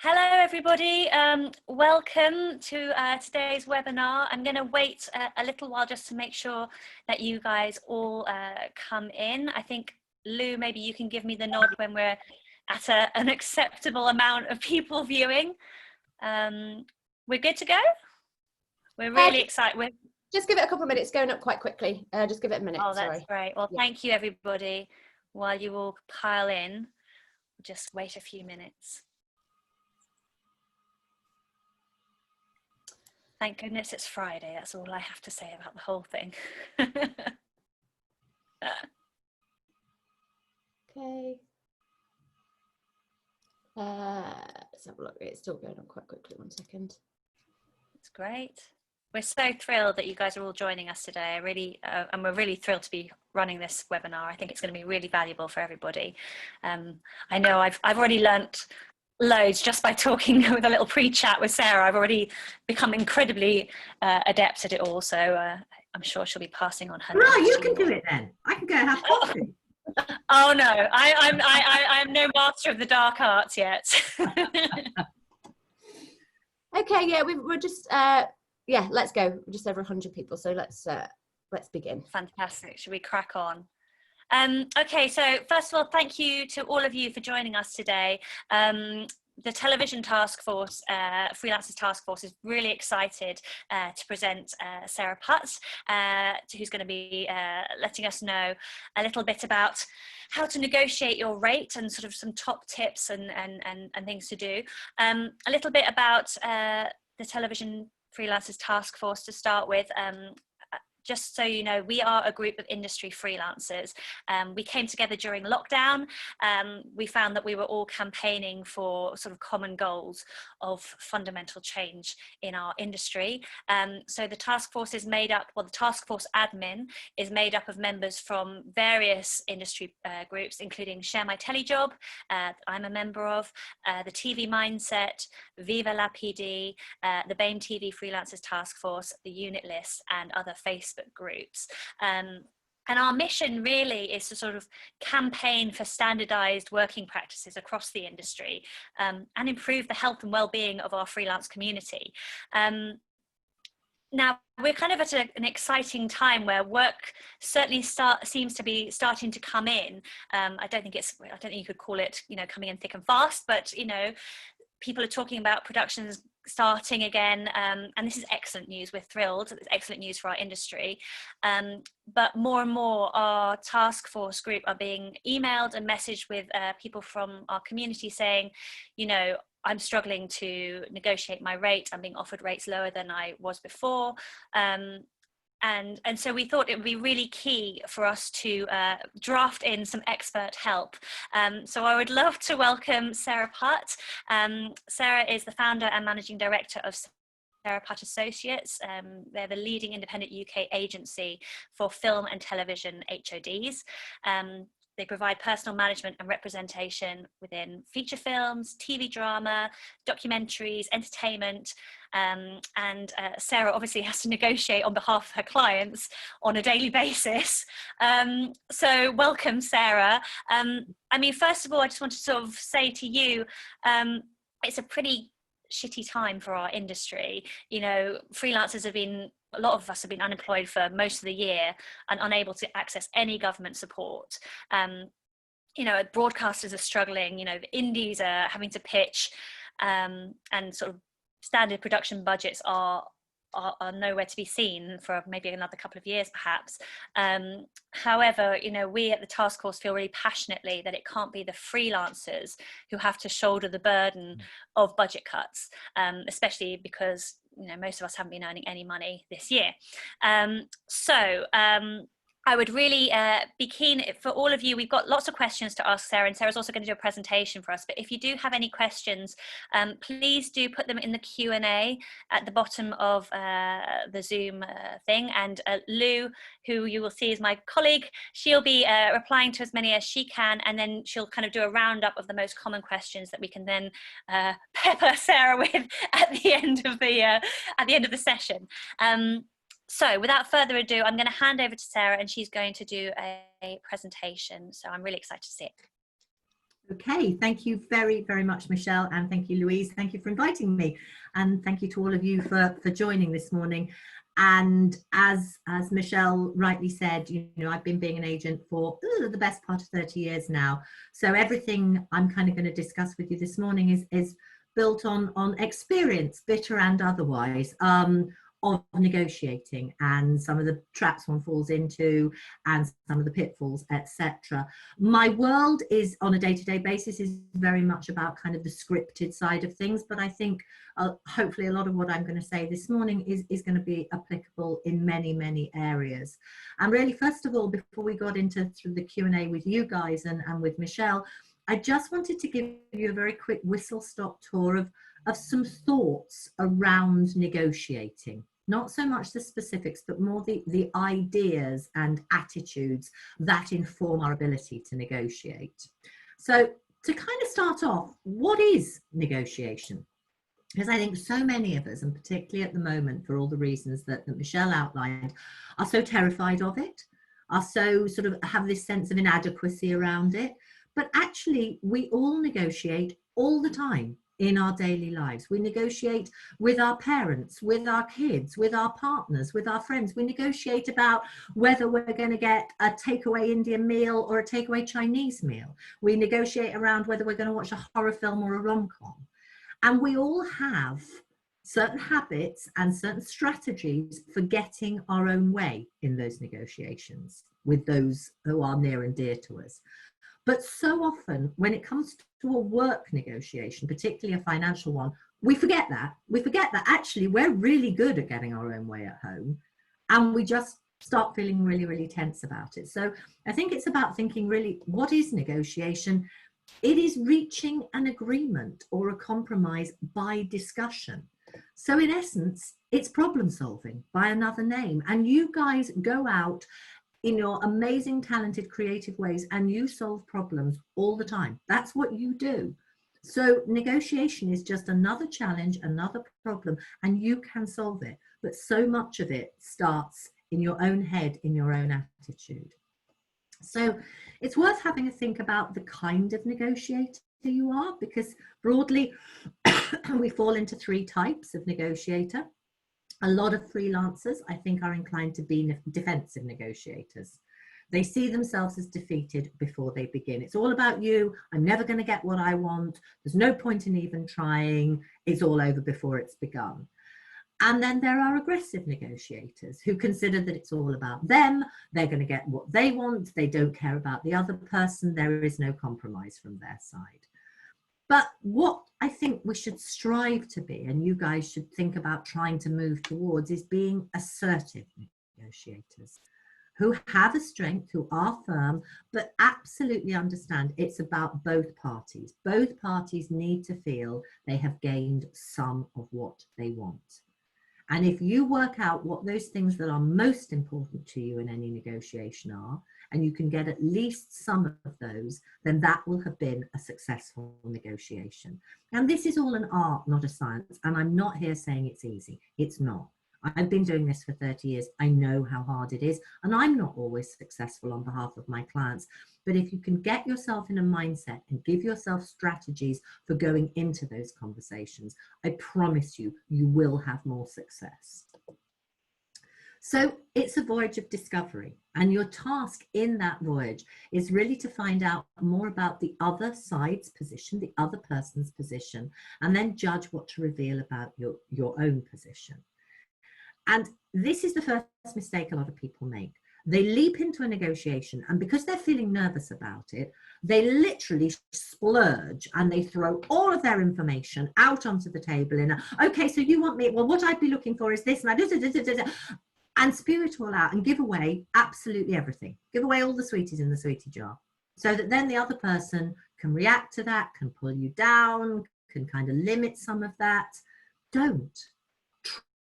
Hello everybody, welcome to today's webinar. I'm going to wait a little while just to make sure that you guys all come in. I think, Lou, maybe you can give me the nod when we're at an acceptable amount of people viewing. We're good to go? We're really excited. Just give it a couple of minutes, going up quite quickly. Just give it a minute. Oh, that's great. Well, thank you everybody. While you all pile in, just wait a few minutes. Thank goodness it's Friday. That's all I have to say about the whole thing. Okay. Let's have a look. It's still going on quite quickly. 1 second. It's great. We're so thrilled that you guys are all joining us today. And we're really thrilled to be running this webinar. I think it's going to be really valuable for everybody. I know I've already learnt loads just by talking with a little pre-chat with Sarah. I've already become incredibly adept at it all, so I'm sure she'll be passing on her. Right, you can do it then. I can go and have coffee. Oh no, I'm no master of the dark arts yet. Okay, yeah, we're just yeah, let's go. We're just over 100 people, so let's begin. Fantastic. Should we crack on? Okay, so first of all, thank you to all of you for joining us today. The Television Taskforce, Freelancers Taskforce, is really excited to present Sara Putt, who's going to be letting us know a little bit about how to negotiate your rate and sort of some top tips and things to do. A little bit about the Television Freelancers Taskforce to start with. Just so you know, we are a group of industry freelancers. We came together during lockdown. We found that we were all campaigning for sort of common goals of fundamental change in our industry. So the task force is made up, well, the task force admin is made up of members from various industry groups, including Share My Telly Job, I'm a member of, the TV Mindset, Viva La PD, the BAME TV Freelancers Task Force, the Unit List, and other Facebook groups. And our mission really is to sort of campaign for standardized working practices across the industry and improve the health and well-being of our freelance community. Now, we're kind of at an exciting time where work certainly seems to be starting to come in. I don't think you could call it, coming in thick and fast, but, people are talking about productions starting again, and this is excellent news. We're thrilled. It's excellent news for our industry. But more and more, our task force group are being emailed and messaged with people from our community saying, I'm struggling to negotiate my rate. I'm being offered rates lower than I was before. And so we thought it would be really key for us to draft in some expert help. So I would love to welcome Sara Putt. Sara is the founder and managing director of Sara Putt Associates. They're the leading independent UK agency for film and television HODs. They provide personal management and representation within feature films, TV drama, documentaries, entertainment, and Sara obviously has to negotiate on behalf of her clients on a daily basis. So welcome, Sara. I mean, first of all, I just want to sort of say to you, it's a pretty shitty time for our industry. Freelancers a lot of us have been unemployed for most of the year and unable to access any government support. Broadcasters are struggling, the indies are having to pitch, and sort of standard production budgets are nowhere to be seen for maybe another couple of years, perhaps. However, we at the task force feel really passionately that it can't be the freelancers who have to shoulder the burden of budget cuts, especially because most of us haven't been earning any money this year. I would really be keen for all of you. We've got lots of questions to ask Sara, and Sara's also going to do a presentation for us. But if you do have any questions, please do put them in the Q&A at the bottom of the Zoom thing. And Lou, who you will see is my colleague, she'll be replying to as many as she can, and then she'll kind of do a roundup of the most common questions that we can then pepper Sara with at the end of the session. So without further ado, I'm going to hand over to Sara and she's going to do a presentation. So I'm really excited to see it. Okay, thank you very, very much, Michelle, and thank you, Louise. Thank you for inviting me, and thank you to all of you for joining this morning. And as Michelle rightly said, you know, I've been being an agent for the best part of 30 years now. So everything I'm kind of going to discuss with you this morning is built on experience, bitter and otherwise, of negotiating, and some of the traps one falls into and some of the pitfalls, etc. My world is on a day-to-day basis is very much about kind of the scripted side of things, but I think hopefully a lot of what I'm going to say this morning is going to be applicable in many areas. And really, first of all, before we got into the Q&A with you guys and with Michelle, I just wanted to give you a very quick whistle-stop tour of some thoughts around negotiating. Not so much the specifics, but more the ideas and attitudes that inform our ability to negotiate. So to kind of start off, what is negotiation? Because I think so many of us, and particularly at the moment, for all the reasons that Michelle outlined, are so terrified of it, are so sort of have this sense of inadequacy around it. But actually, we all negotiate all the time in our daily lives. We negotiate with our parents, with our kids, with our partners, with our friends. We negotiate about whether we're going to get a takeaway Indian meal or a takeaway Chinese meal. We negotiate around whether we're going to watch a horror film or a rom-com. And we all have certain habits and certain strategies for getting our own way in those negotiations with those who are near and dear to us. But so often when it comes to a work negotiation, particularly a financial one, we forget that. We forget that actually we're really good at getting our own way at home, and we just start feeling really tense about it. So I think it's about thinking really, what is negotiation? It is reaching an agreement or a compromise by discussion. So in essence, it's problem solving by another name. And you guys go out in your amazing, talented, creative ways, and you solve problems all the time. That's what you do. So negotiation is just another challenge, another problem, and you can solve it. But so much of it starts in your own head, in your own attitude. So it's worth having a think about the kind of negotiator you are, because broadly, we fall into three types of negotiator. A lot of freelancers, I think, are inclined to be defensive negotiators. They see themselves as defeated before they begin. It's all about you. I'm never going to get what I want. There's no point in even trying. It's all over before it's begun. And then there are aggressive negotiators who consider that it's all about them. They're going to get what they want. They don't care about the other person. There is no compromise from their side. But what I think we should strive to be, and you guys should think about trying to move towards, is being assertive negotiators who have a strength, who are firm, but absolutely understand it's about both parties. Both parties need to feel they have gained some of what they want. And if you work out what those things that are most important to you in any negotiation are, and you can get at least some of those, then that will have been a successful negotiation. And this is all an art, not a science. And I'm not here saying it's easy. It's not. I've been doing this for 30 years. I know how hard it is. And I'm not always successful on behalf of my clients. But if you can get yourself in a mindset and give yourself strategies for going into those conversations, I promise you, you will have more success. So it's a voyage of discovery, and your task in that voyage is really to find out more about the other side's position, the other person's position, and then judge what to reveal about your own position. And this is the first mistake a lot of people make. They leap into a negotiation, and because they're feeling nervous about it, they literally splurge and they throw all of their information out onto the table in a, okay, so you want me, well, what I'd be looking for is this, and spew it all out and give away absolutely everything. Give away all the sweeties in the sweetie jar, so that then the other person can react to that, can pull you down, can kind of limit some of that. Don't.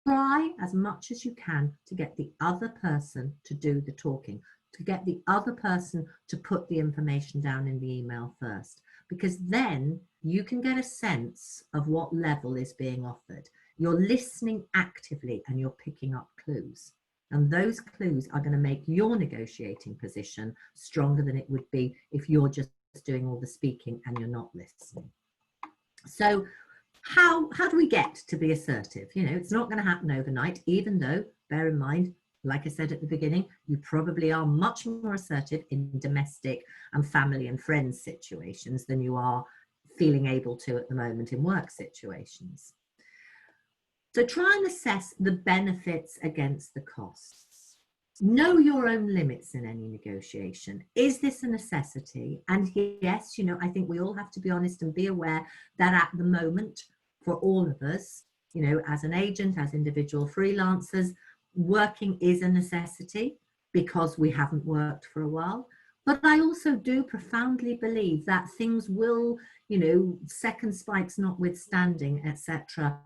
Try as much as you can to get the other person to do the talking, to get the other person to put the information down in the email first, because then you can get a sense of what level is being offered. You're listening actively and you're picking up clues. And those clues are going to make your negotiating position stronger than it would be if you're just doing all the speaking and you're not listening. So how do we get to be assertive? You know, it's not going to happen overnight, even though, bear in mind, like I said at the beginning, you probably are much more assertive in domestic and family and friends situations than you are feeling able to at the moment in work situations. So try and assess the benefits against the costs. Know your own limits in any negotiation. Is this a necessity? And yes, you know, I think we all have to be honest and be aware that at the moment, for all of us, you know, as an agent, as individual freelancers, working is a necessity because we haven't worked for a while. But I also do profoundly believe that things will, you know, second spikes notwithstanding, etc.,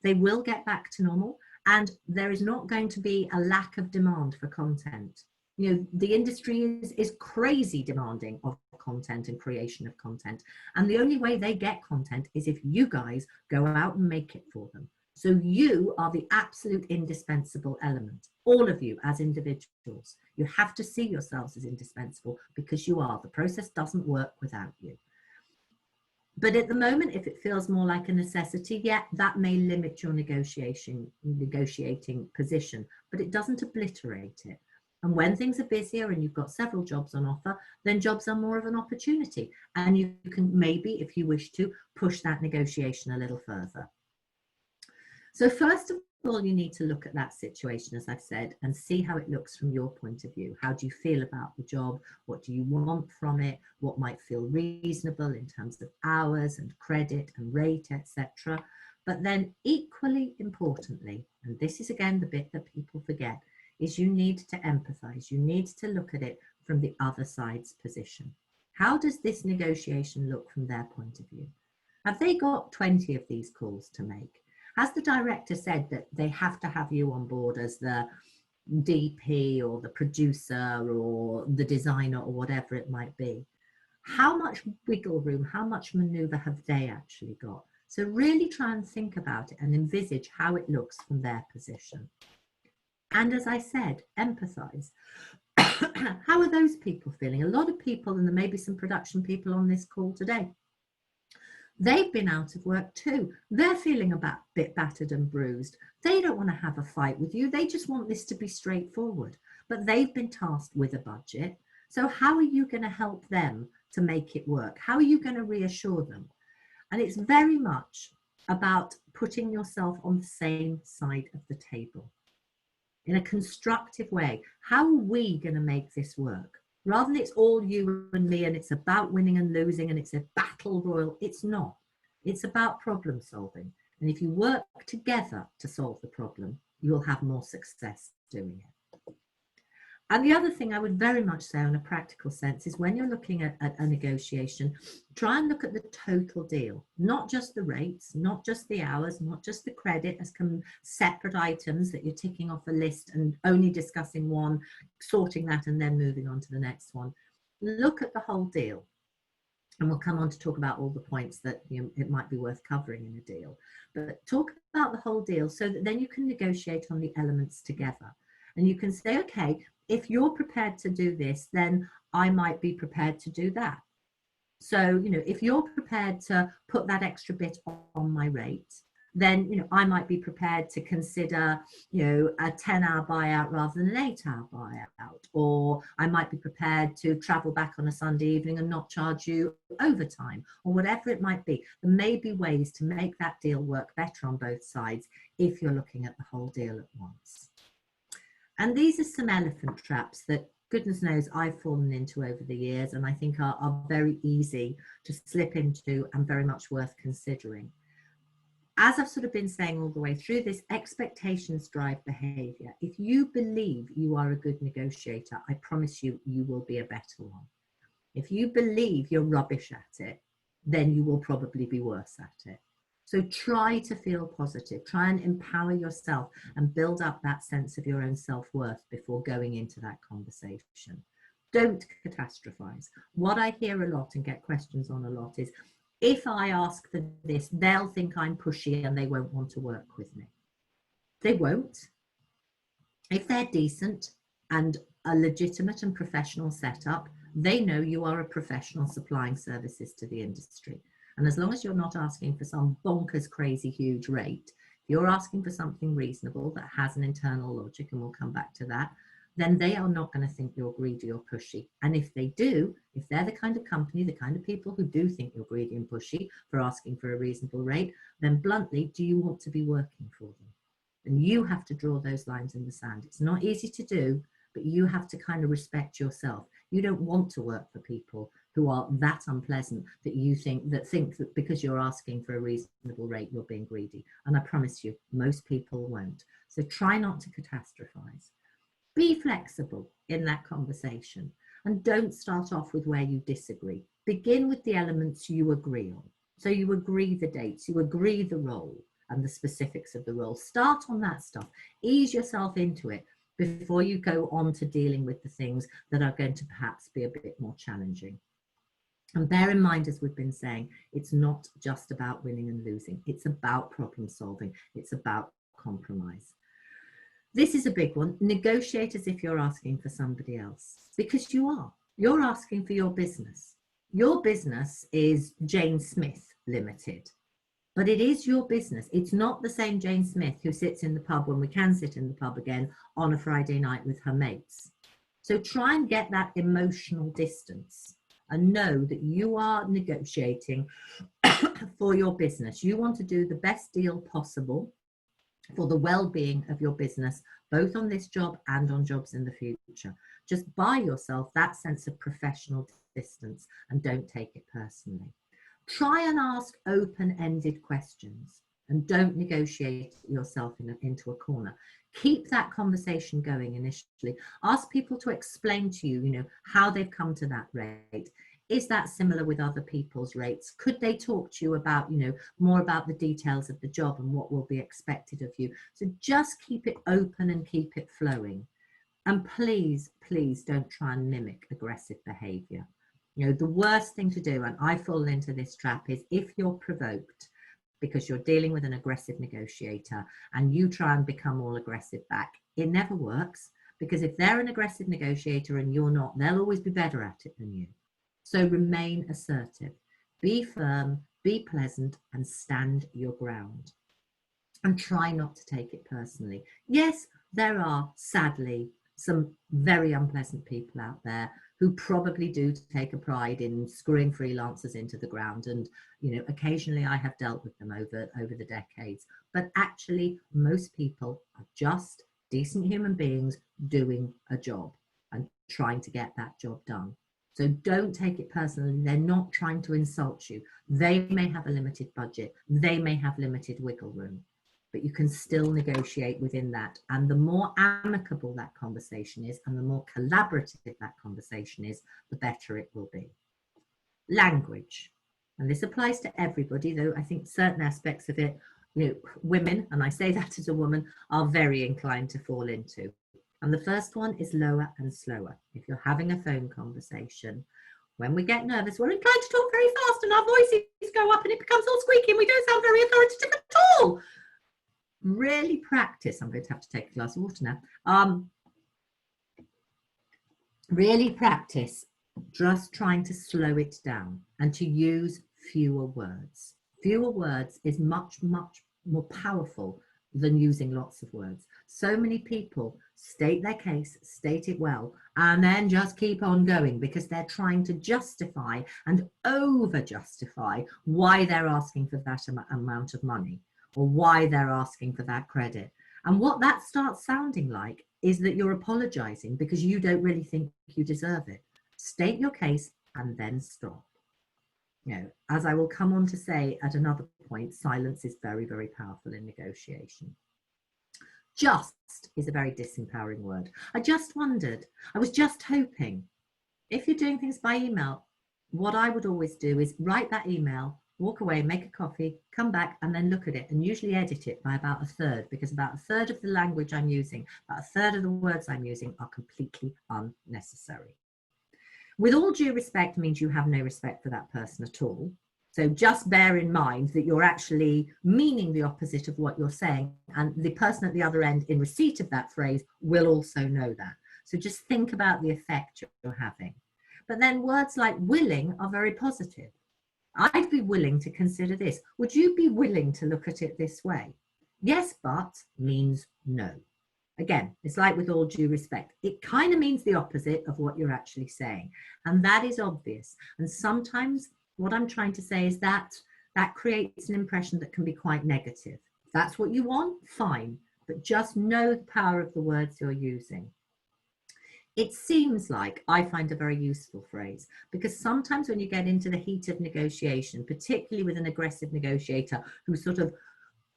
they will get back to normal, and there is not going to be a lack of demand for content. You know, the industry is crazy demanding of content and creation of content. And the only way they get content is if you guys go out and make it for them. So you are the absolute indispensable element, all of you as individuals. You have to see yourselves as indispensable because you are. The process doesn't work without you. But at the moment, if it feels more like a necessity, yeah, that may limit your negotiating position, but it doesn't obliterate it. And when things are busier and you've got several jobs on offer, then jobs are more of an opportunity. And you can maybe, if you wish to, push that negotiation a little further. So first of all, you need to look at that situation, as I've said, and see how it looks from your point of view. How do you feel about the job? What do you want from it? What might feel reasonable in terms of hours and credit and rate, etc. But then equally importantly, and this is again the bit that people forget, is you need to empathize. You need to look at it from the other side's position. How does this negotiation look from their point of view? Have they got 20 of these calls to make? Has the director said that they have to have you on board as the DP or the producer or the designer or whatever it might be? How much wiggle room, how much maneuver have they actually got? So really try and think about it and envisage how it looks from their position. And as I said, empathize. How are those people feeling? A lot of people, and there may be some production people on this call today, they've been out of work too. They're feeling a bit battered and bruised. They don't want to have a fight with you. They just want this to be straightforward. But they've been tasked with a budget. So how are you going to help them to make it work? How are you going to reassure them? And it's very much about putting yourself on the same side of the table in a constructive way. How are we going to make this work? Rather than it's all you and me and it's about winning and losing and it's a battle royal, it's not. It's about problem solving. And if you work together to solve the problem, you will have more success doing it. And the other thing I would very much say on a practical sense is when you're looking at a negotiation, try and look at the total deal, not just the rates, not just the hours, not just the credit as separate items that you're ticking off a list and only discussing one, sorting that and then moving on to the next one. Look at the whole deal. And we'll come on to talk about all the points that it might be worth covering in a deal. But talk about the whole deal so that then you can negotiate on the elements together. And you can say, okay, if you're prepared to do this, then I might be prepared to do that. So, if you're prepared to put that extra bit on my rate, then, I might be prepared to consider, a 10-hour buyout rather than an 8-hour buyout. Or I might be prepared to travel back on a Sunday evening and not charge you overtime, or whatever it might be. There may be ways to make that deal work better on both sides if you're looking at the whole deal at once. And these are some elephant traps that goodness knows I've fallen into over the years, and I think are very easy to slip into and very much worth considering. As I've sort of been saying all the way through this, expectations drive behavior. If you believe you are a good negotiator, I promise you, you will be a better one. If you believe you're rubbish at it, then you will probably be worse at it. So try to feel positive, try and empower yourself and build up that sense of your own self-worth before going into that conversation. Don't catastrophize. What I hear a lot and get questions on a lot is, if I ask for this, they'll think I'm pushy and they won't want to work with me. They won't. If they're decent and a legitimate and professional setup, They know you are a professional supplying services to the industry. And as long as you're not asking for some bonkers, crazy, huge rate, if you're asking for something reasonable that has an internal logic, and we'll come back to that, then they are not going to think you're greedy or pushy. And if they do, if they're the kind of company, the kind of people who do think you're greedy and pushy for asking for a reasonable rate, then bluntly, do you want to be working for them? And you have to draw those lines in the sand. It's not easy to do, but you have to kind of respect yourself. You don't want to work for people who are that unpleasant that you think that because you're asking for a reasonable rate, you're being greedy. And I promise you, most people won't. So try not to catastrophize. Be flexible in that conversation, and don't start off with where you disagree. Begin with the elements you agree on. So you agree the dates, you agree the role and the specifics of the role. Start on that stuff. Ease yourself into it before you go on to dealing with the things that are going to perhaps be a bit more challenging. And bear in mind, as we've been saying, it's not just about winning and losing. It's about problem solving. It's about compromise. This is a big one. Negotiate as if you're asking for somebody else, because you are. You're asking for your business. Your business is Jane Smith Limited, but it is your business. It's not the same Jane Smith who sits in the pub when we can sit in the pub again on a Friday night with her mates. So try and get that emotional distance and know that you are negotiating for your business. You want to do the best deal possible for the well-being of your business, both on this job and on jobs in the future. Just buy yourself that sense of professional distance and don't take it personally. Try and ask open-ended questions and don't negotiate yourself into a corner. Keep that conversation going initially. Ask people to explain to you, how they've come to that rate. Is that similar with other people's rates? Could they talk to you about, more about the details of the job and what will be expected of you? So just keep it open and keep it flowing. And please, please don't try and mimic aggressive behavior. The worst thing to do, and I fall into this trap, is if you're provoked because you're dealing with an aggressive negotiator and you try and become all aggressive back. It never works, because if they're an aggressive negotiator and you're not, they'll always be better at it than you. So remain assertive, be firm, be pleasant, and stand your ground. And try not to take it personally. Yes, there are, sadly, some very unpleasant people out there who probably do take a pride in screwing freelancers into the ground. And, occasionally I have dealt with them over the decades. But actually, most people are just decent human beings doing a job and trying to get that job done. So don't take it personally. They're not trying to insult you. They may have a limited budget. They may have limited wiggle room, but you can still negotiate within that. And the more amicable that conversation is and the more collaborative that conversation is, the better it will be. Language. And this applies to everybody, though I think certain aspects of it, women, and I say that as a woman, are very inclined to fall into. And the first one is lower and slower. If you're having a phone conversation, when we get nervous, we're inclined to talk very fast and our voices go up and it becomes all squeaky and we don't sound very authoritative at all. Really practice. I'm going to have to take a glass of water now. Really practice just trying to slow it down and to use fewer words. Fewer words is much, much more powerful than using lots of words. So many people state their case, state it well, and then just keep on going because they're trying to justify and over justify why they're asking for that amount of money or why they're asking for that credit. And what that starts sounding like is that you're apologizing because you don't really think you deserve it. State your case and then stop. As I will come on to say at another point, silence is very, very powerful in negotiation. Just is a very disempowering word. I was just hoping, if you're doing things by email, what I would always do is write that email, walk away, make a coffee, come back and then look at it and usually edit it by about a third, because about a third of the language I'm using, about a third of the words I'm using are completely unnecessary. With all due respect means you have no respect for that person at all. So just bear in mind that you're actually meaning the opposite of what you're saying, and the person at the other end in receipt of that phrase will also know that. So just think about the effect you're having. But then words like willing are very positive. I'd be willing to consider this. Would you be willing to look at it this way? Yes, but means no. Again, it's like with all due respect, it kind of means the opposite of what you're actually saying. And that is obvious. And sometimes what I'm trying to say is that that creates an impression that can be quite negative. If that's what you want, fine. But just know the power of the words you're using. It seems like, I find a very useful phrase, because sometimes when you get into the heat of negotiation, particularly with an aggressive negotiator who sort of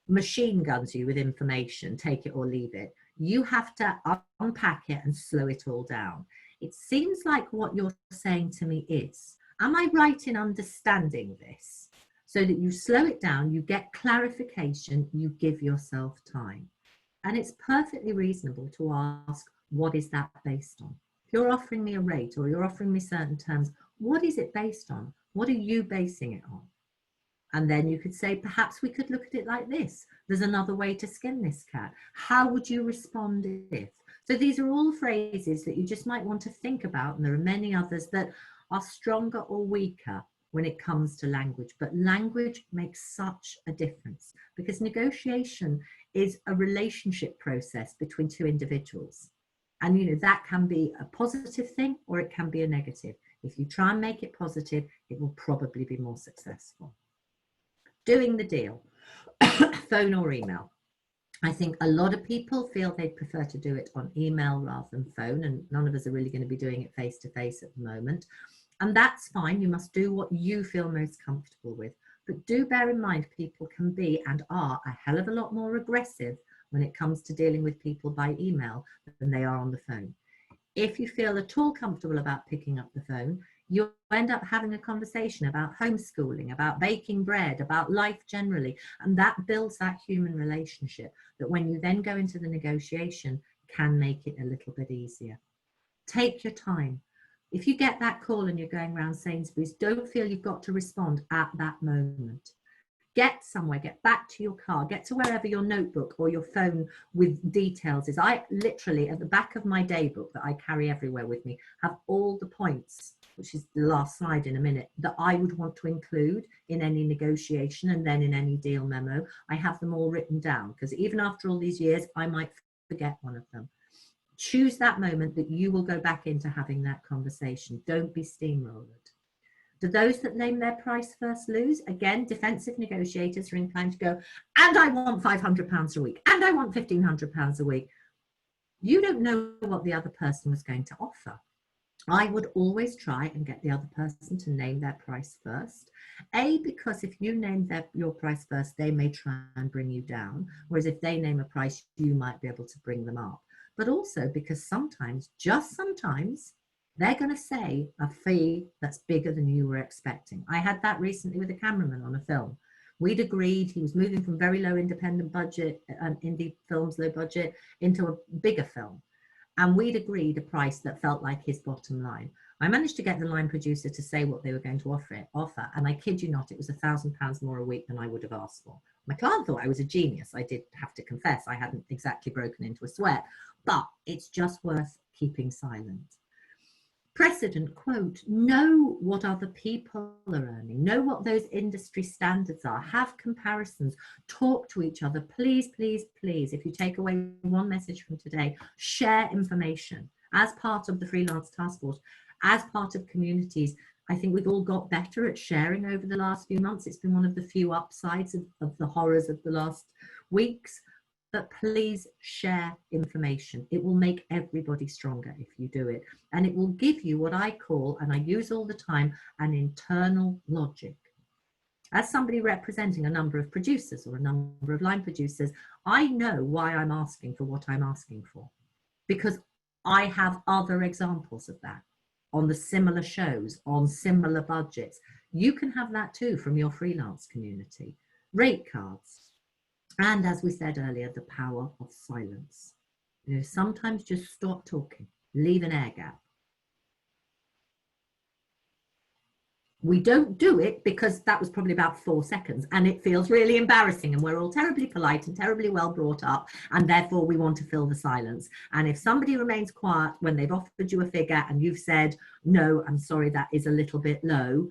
machine guns you with information, take it or leave it, you have to unpack it and slow it all down. It seems like what you're saying to me is, am I right in understanding this? So that you slow it down, you get clarification, you give yourself time. And it's perfectly reasonable to ask, what is that based on? If you're offering me a rate or you're offering me certain terms, what is it based on? What are you basing it on? And then you could say, perhaps we could look at it like this. There's another way to skin this cat. How would you respond if? So these are all phrases that you just might want to think about. And there are many others that are stronger or weaker when it comes to language. But language makes such a difference, because negotiation is a relationship process between two individuals. And, you know, that can be a positive thing or it can be a negative. If you try and make it positive, it will probably be more successful. Doing the deal, phone or email. I think a lot of people feel they'd prefer to do it on email rather than phone, and none of us are really going to be doing it face to face at the moment. And that's fine. You must do what you feel most comfortable with. But do bear in mind, people can be and are a hell of a lot more aggressive when it comes to dealing with people by email than they are on the phone. If you feel at all comfortable about picking up the phone, you'll end up having a conversation about homeschooling, about baking bread, about life generally. And that builds that human relationship that when you then go into the negotiation can make it a little bit easier. Take your time. If you get that call and you're going around Sainsbury's, don't feel you've got to respond at that moment. Get somewhere, get back to your car, get to wherever your notebook or your phone with details is. I literally, at the back of my day book that I carry everywhere with me, have all the points, which is the last slide in a minute, that I would want to include in any negotiation and then in any deal memo. I have them all written down, because even after all these years, I might forget one of them. Choose that moment that you will go back into having that conversation. Don't be steamrolled. Do those that name their price first lose? Again, defensive negotiators are inclined to go, and I want £500 a week, and I want £1,500 a week. You don't know what the other person was going to offer. I would always try and get the other person to name their price first. A, because if you name your price first, they may try and bring you down. Whereas if they name a price, you might be able to bring them up. But also because sometimes, just sometimes, they're going to say a fee that's bigger than you were expecting. I had that recently with a cameraman on a film. We'd agreed, he was moving from very low independent budget, indie films, low budget, into a bigger film. And we'd agreed a price that felt like his bottom line. I managed to get the line producer to say what they were going to offer, and I kid you not, it was £1,000 more a week than I would have asked for. My client thought I was a genius. I did have to confess I hadn't exactly broken into a sweat, but it's just worth keeping silent. Precedent, quote, know what other people are earning, know what those industry standards are, have comparisons, talk to each other. Please, please, please, if you take away one message from today, share information as part of the freelance task force, as part of communities. I think we've all got better at sharing over the last few months. It's been one of the few upsides of the horrors of the last weeks. But please share information. It will make everybody stronger if you do it. And it will give you what I call, and I use all the time, an internal logic. As somebody representing a number of producers or a number of line producers, I know why I'm asking for what I'm asking for, because I have other examples of that on the similar shows, on similar budgets. You can have that too from your freelance community. Rate cards. And as we said earlier, the power of silence. You know, sometimes just stop talking, leave an air gap. We don't do it because that was probably about 4 seconds and it feels really embarrassing, and we're all terribly polite and terribly well brought up, and therefore we want to fill the silence. And if somebody remains quiet when they've offered you a figure and you've said, no, I'm sorry, that is a little bit low,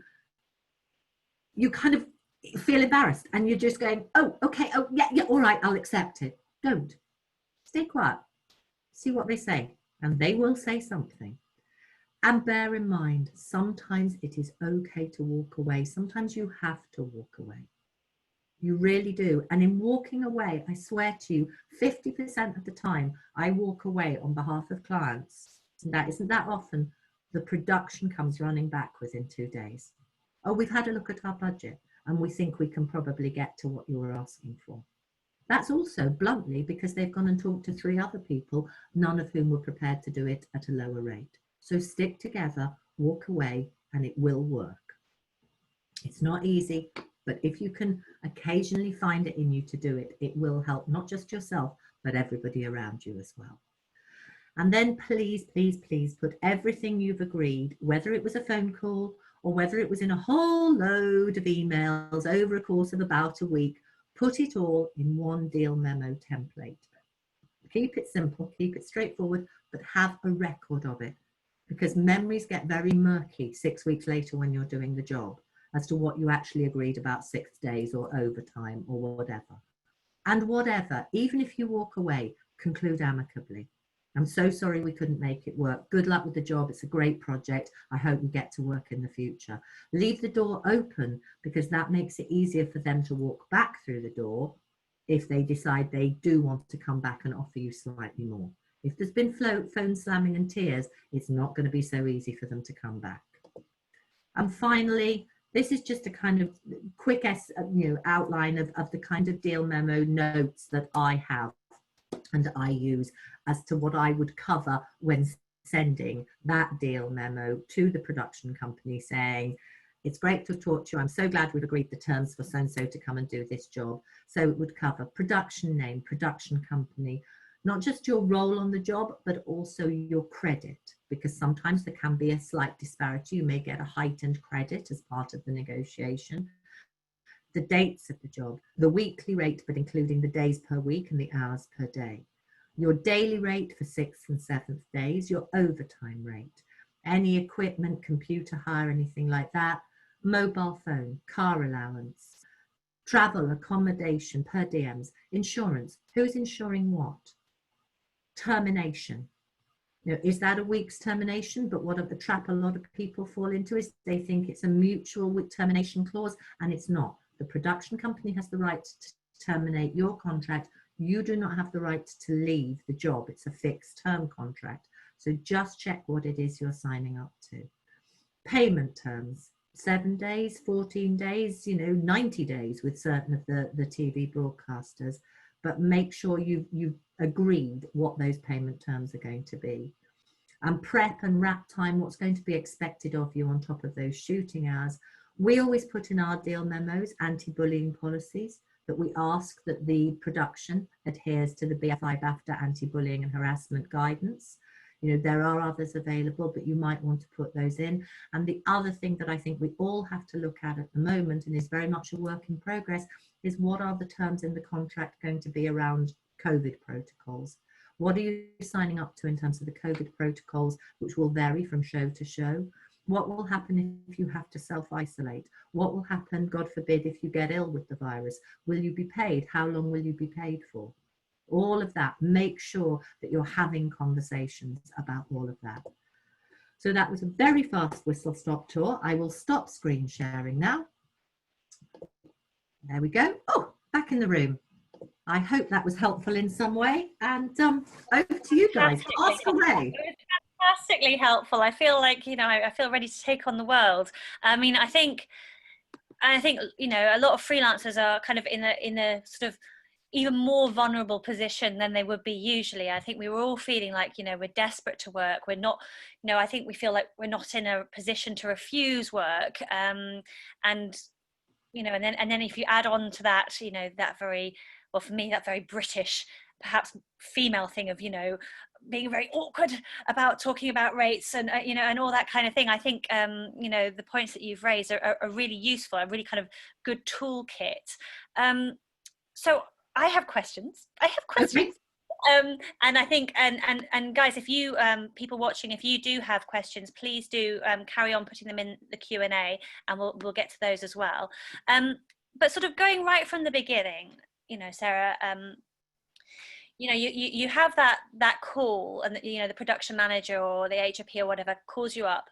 you kind of feel embarrassed and you're just going, oh, okay, oh, yeah, all right, I'll accept it. Don't. Stay quiet. See what they say, and they will say something. And bear in mind, sometimes it is okay to walk away. Sometimes you have to walk away. You really do. And in walking away, I swear to you, 50% of the time I walk away on behalf of clients, and that isn't that often, the production comes running back within 2 days. Oh, we've had a look at our budget and we think we can probably get to what you were asking for. That's also bluntly because they've gone and talked to 3 other people, none of whom were prepared to do it at a lower rate. So stick together, walk away, and it will work. It's not easy, but if you can occasionally find it in you to do it, it will help not just yourself, but everybody around you as well. And then please, please, please put everything you've agreed, whether it was a phone call or whether it was in a whole load of emails over a course of about a week, put it all in one deal memo template. Keep it simple, keep it straightforward, but have a record of it, because memories get very murky 6 weeks later when you're doing the job as to what you actually agreed about 6 days or overtime or whatever. And whatever, even if you walk away, conclude amicably. I'm so sorry we couldn't make it work. Good luck with the job. It's a great project. I hope we get to work in the future. Leave the door open, because that makes it easier for them to walk back through the door if they decide they do want to come back and offer you slightly more. If there's been phone slamming and tears, it's not going to be so easy for them to come back. And finally, this is just a kind of quick outline of the kind of deal memo notes that I have and I use as to what I would cover when sending that deal memo to the production company, saying, it's great to talk to you. I'm so glad we've agreed the terms for so-and-so to come and do this job. So it would cover production name, production company, not just your role on the job, but also your credit, because sometimes there can be a slight disparity. You may get a heightened credit as part of the negotiation. The dates of the job, the weekly rate, but including the days per week and the hours per day. Your daily rate for 6th and 7th days, your overtime rate, any equipment, computer hire, anything like that, mobile phone, car allowance, travel, accommodation, per diems, insurance, who's insuring what? Termination. You know, is that a week's termination? But what the trap a lot of people fall into is they think it's a mutual termination clause, and it's not. The production company has the right to terminate your contract. You do not have the right to leave the job. It's a fixed term contract. So just check what it is you're signing up to. Payment terms, 7 days, 14 days, 90 days with certain of the TV broadcasters, but make sure you've agreed what those payment terms are going to be. And prep and wrap time, what's going to be expected of you on top of those shooting hours. We always put in our deal memos anti-bullying policies, that we ask that the production adheres to the BFI BAFTA anti-bullying and harassment guidance. There are others available, but you might want to put those in. And the other thing that I think we all have to look at the moment, and is very much a work in progress, is what are the terms in the contract going to be around COVID protocols? What are you signing up to in terms of the COVID protocols, which will vary from show to show? What will happen if you have to self-isolate? What will happen, God forbid, if you get ill with the virus? Will you be paid? How long will you be paid for? All of that. Make sure that you're having conversations about all of that. So that was a very fast whistle-stop tour. I will stop screen sharing now. There we go. Oh, back in the room. I hope that was helpful in some way. And over to you guys. Ask away. Fantastically helpful. I feel like, I feel ready to take on the world. I mean, I think, a lot of freelancers are kind of in a sort of even more vulnerable position than they would be usually. I think we were all feeling like, we're desperate to work. We're not, I think we feel like we're not in a position to refuse work. And then if you add on to that, that very, well, for me, that very British perhaps female thing of, you know, being very awkward about talking about rates and you know, and all that kind of thing. I think you know, the points that you've raised are really useful, a really kind of good toolkit. So I have questions. Okay. And I think, and guys, if you people watching, if you do have questions, please do carry on putting them in the Q&A, and we'll get to those as well. But sort of going right from the beginning, you know, Sarah, you know, you have that call, and you know, the production manager or the HOP or whatever calls you up,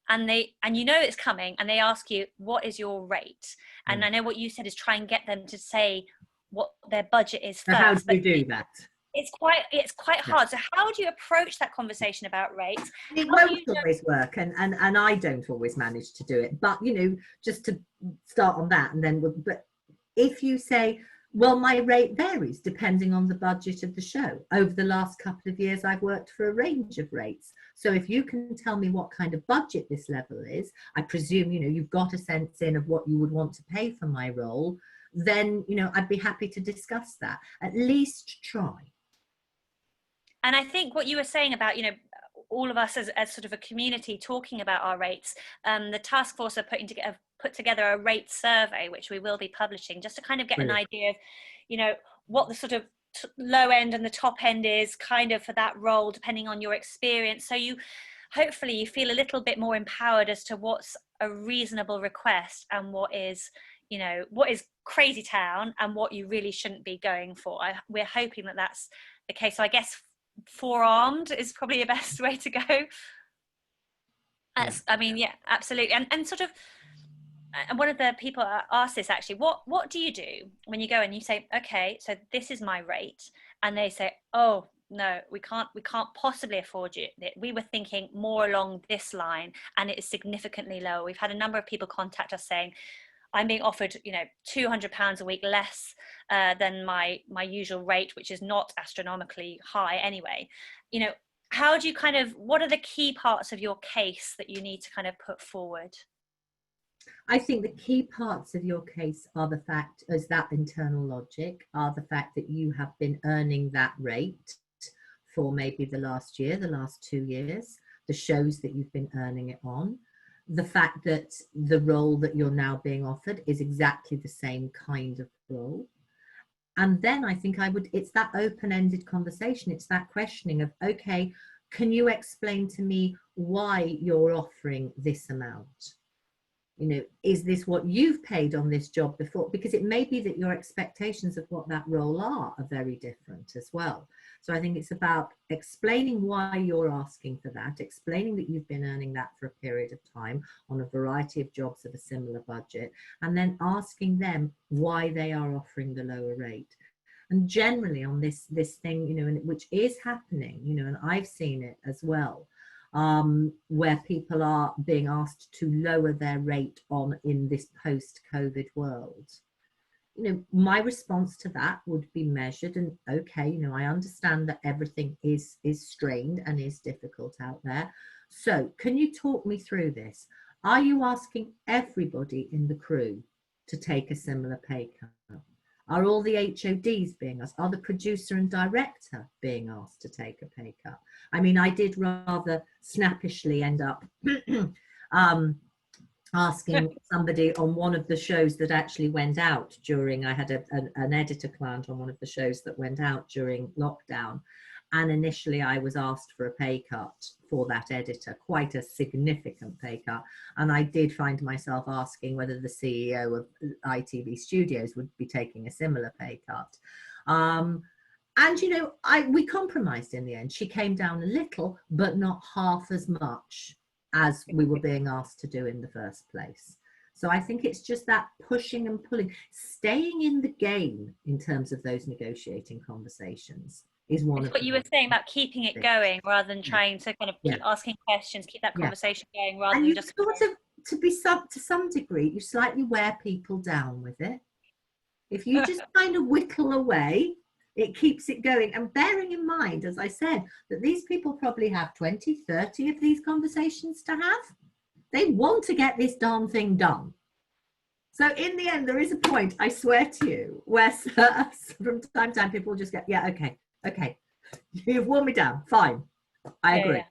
and you know it's coming, and they ask you, what is your rate? And I know what you said is try and get them to say what their budget is first. So how do you do that? It's quite hard. So how do you approach that conversation about rates? It won't always work, and I don't always manage to do it. But you know, just to start on that, and then but if you say, well, my rate varies depending on the budget of the show. Over the last couple of years, I've worked for a range of rates. So if you can tell me what kind of budget this level is, I presume, you know, you've got a sense in of what you would want to pay for my role, then, you know, I'd be happy to discuss that. At least try. And I think what you were saying about, you know, all of us as sort of a community talking about our rates, the task force are put together a rate survey, which we will be publishing, just to kind of get an idea of, you know, what the sort of low end and the top end is kind of for that role, depending on your experience. So you hopefully you feel a little bit more empowered as to what's a reasonable request and what is, you know, what is crazy town and what you really shouldn't be going for. We're hoping that that's the case. So I guess forearmed is probably the best way to go. I mean, yeah, absolutely. And sort of, and one of the people asked this actually, what do you do when you go and you say, okay, so this is my rate, and they say, oh no, we can't possibly afford you. We were thinking more along this line, and it is significantly lower. We've had a number of people contact us saying, I'm being offered, you know, £200 a week less than my usual rate, which is not astronomically high anyway. You know, how do you kind of, what are the key parts of your case that you need to kind of put forward? I think the key parts of your case are the fact, as that internal logic, are the fact that you have been earning that rate for maybe the last year, the last 2 years, the shows that you've been earning it on. The fact that the role that you're now being offered is exactly the same kind of role. And then I think it's that open-ended conversation. It's that questioning of, okay, can you explain to me why you're offering this amount? You know, is this what you've paid on this job before? Because it may be that your expectations of what that role are very different as well. So I think it's about explaining why you're asking for that, explaining that you've been earning that for a period of time on a variety of jobs of a similar budget, and then asking them why they are offering the lower rate. And generally on this thing, you know, and which is happening, you know, and I've seen it as well, where people are being asked to lower their rate in this post-COVID world. You know, my response to that would be measured and, okay, you know, I understand that everything is strained and is difficult out there. So can you talk me through this? Are you asking everybody in the crew to take a similar pay cut? Are all the HODs being asked? Are the producer and director being asked to take a pay cut? I mean, I did rather snappishly end up asking somebody on one of the shows that actually went out during, I had an editor client on one of the shows that went out during lockdown. And initially I was asked for a pay cut for that editor, quite a significant pay cut. And I did find myself asking whether the CEO of ITV Studios would be taking a similar pay cut. And, you know, we compromised in the end. She came down a little, but not half as much as we were being asked to do in the first place. So I think it's just that pushing and pulling, staying in the game in terms of those negotiating conversations is one of what you were saying about keeping it going rather than trying to kind of keep asking questions, keep that conversation going rather than just sort of to some degree you slightly wear people down with it. If you just kind of whittle away, it keeps it going. And bearing in mind, as I said, that these people probably have 20, 30 of these conversations to have. They want to get this darn thing done. So in the end, there is a point, I swear to you, where from time to time people just get, yeah, okay, okay, you've worn me down. Fine, I agree.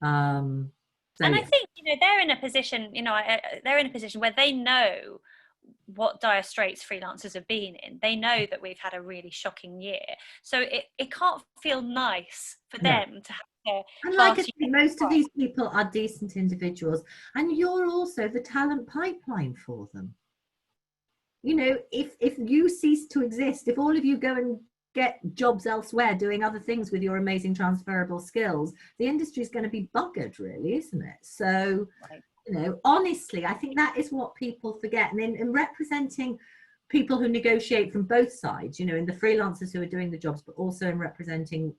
So, and I yeah. think, they're in a position, they're in a position where they know what dire straits freelancers have been in. They know that we've had a really shocking year. So it can't feel nice for them to have to And like I pass say, most of these people are decent individuals, and you're also the talent pipeline for them. If you cease to exist, if all of you go and get jobs elsewhere doing other things with your amazing transferable skills, the industry is going to be buggered, really, isn't it? So, honestly, I think that is what people forget. And in representing people who negotiate from both sides, in the freelancers who are doing the jobs, but also in representing,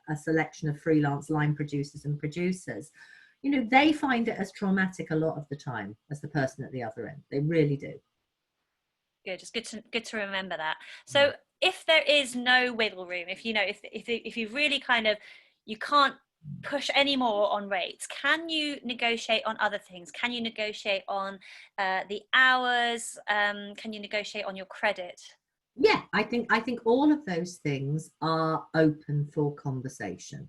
a selection of freelance line producers and producers, they find it as traumatic a lot of the time as the person at the other end. They really do. Good. It's good to remember that. So if there is no wiggle room, if you really you can't push any more on rates, can you negotiate on other things? Can you negotiate on the hours? Can you negotiate on your credit? Yeah, I think all of those things are open for conversation.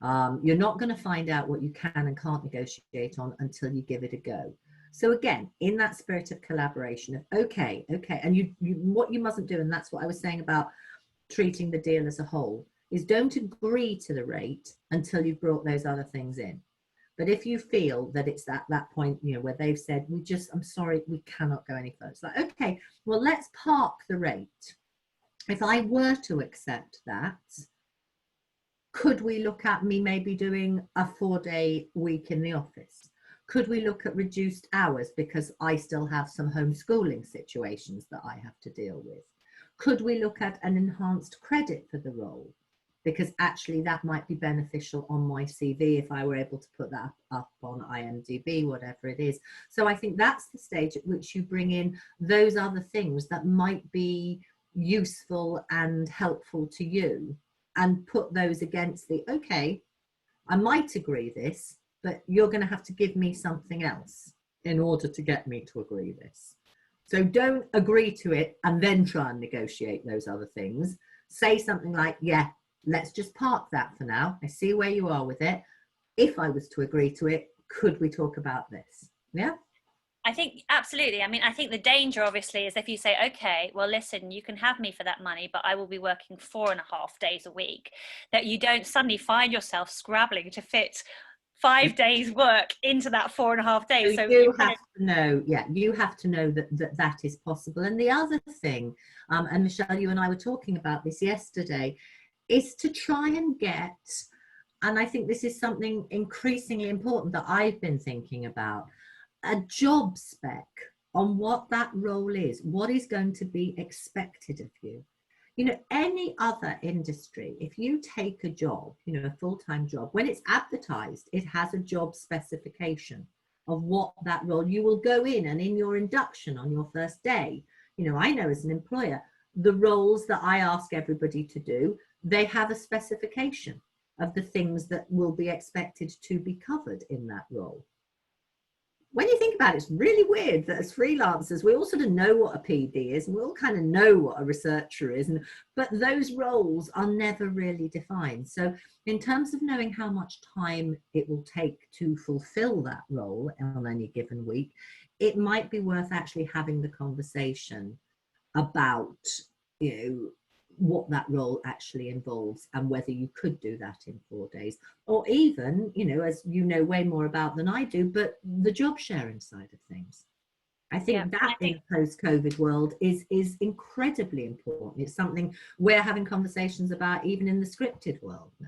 You're not going to find out what you can and can't negotiate on until you give it a go. So again, in that spirit of collaboration, of okay, and you what you mustn't do, and that's what I was saying about treating the deal as a whole, is don't agree to the rate until you've brought those other things in. But if you feel that it's at that point, where they've said, I'm sorry, we cannot go any further. It's like, okay, well, let's park the rate. If I were to accept that, could we look at me maybe doing a 4-day week in the office? Could we look at reduced hours because I still have some homeschooling situations that I have to deal with? Could we look at an enhanced credit for the role? Because actually that might be beneficial on my CV if I were able to put that up on IMDb, whatever it is. So I think that's the stage at which you bring in those other things that might be useful and helpful to you, and put those against okay, I might agree this, but you're going to have to give me something else in order to get me to agree this. So don't agree to it and then try and negotiate those other things. Say something like, yeah, let's just park that for now. I see where you are with it. If I was to agree to it, could we talk about this? Yeah. I think absolutely. I mean, I think the danger obviously is if you say, okay, well, listen, you can have me for that money, but I will be working 4.5 days a week, that you don't suddenly find yourself scrabbling to fit 5 days work into that 4.5 days. So you have to know that is possible. And the other thing, and Michelle, you and I were talking about this yesterday, is to try and get, and I think this is something increasingly important that I've been thinking about, a job spec on what that role is, what is going to be expected of you. Any other industry, if you take a job, a full-time job, when it's advertised, it has a job specification of what that role, you will go in, and in your induction on your first day, I know as an employer, the roles that I ask everybody to do, they have a specification of the things that will be expected to be covered in that role. When you think about it, it's really weird that as freelancers, we all sort of know what a PD is, and we all kind of know what a researcher is, but those roles are never really defined. So in terms of knowing how much time it will take to fulfill that role on any given week, it might be worth actually having the conversation about, what that role actually involves and whether you could do that in 4 days, or even, as you know way more about than I do, but the job sharing side of things. I think in a post-COVID world is incredibly important. It's something we're having conversations about even in the scripted world now.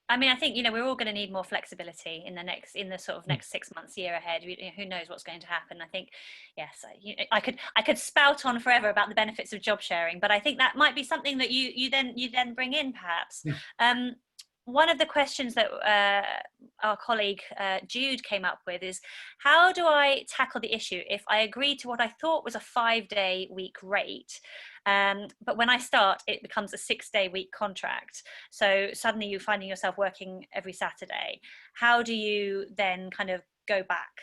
I mean, I think, we're all going to need more flexibility in the sort of next 6 months, year ahead. Who knows what's going to happen? I think, yes, I could spout on forever about the benefits of job sharing, but I think that might be something that you then bring in, perhaps. Yeah. One of the questions that our colleague Jude came up with is, how do I tackle the issue if I agree to what I thought was a 5-day week rate, but when I start, it becomes a 6-day week contract? So suddenly you're finding yourself working every Saturday. How do you then kind of go back?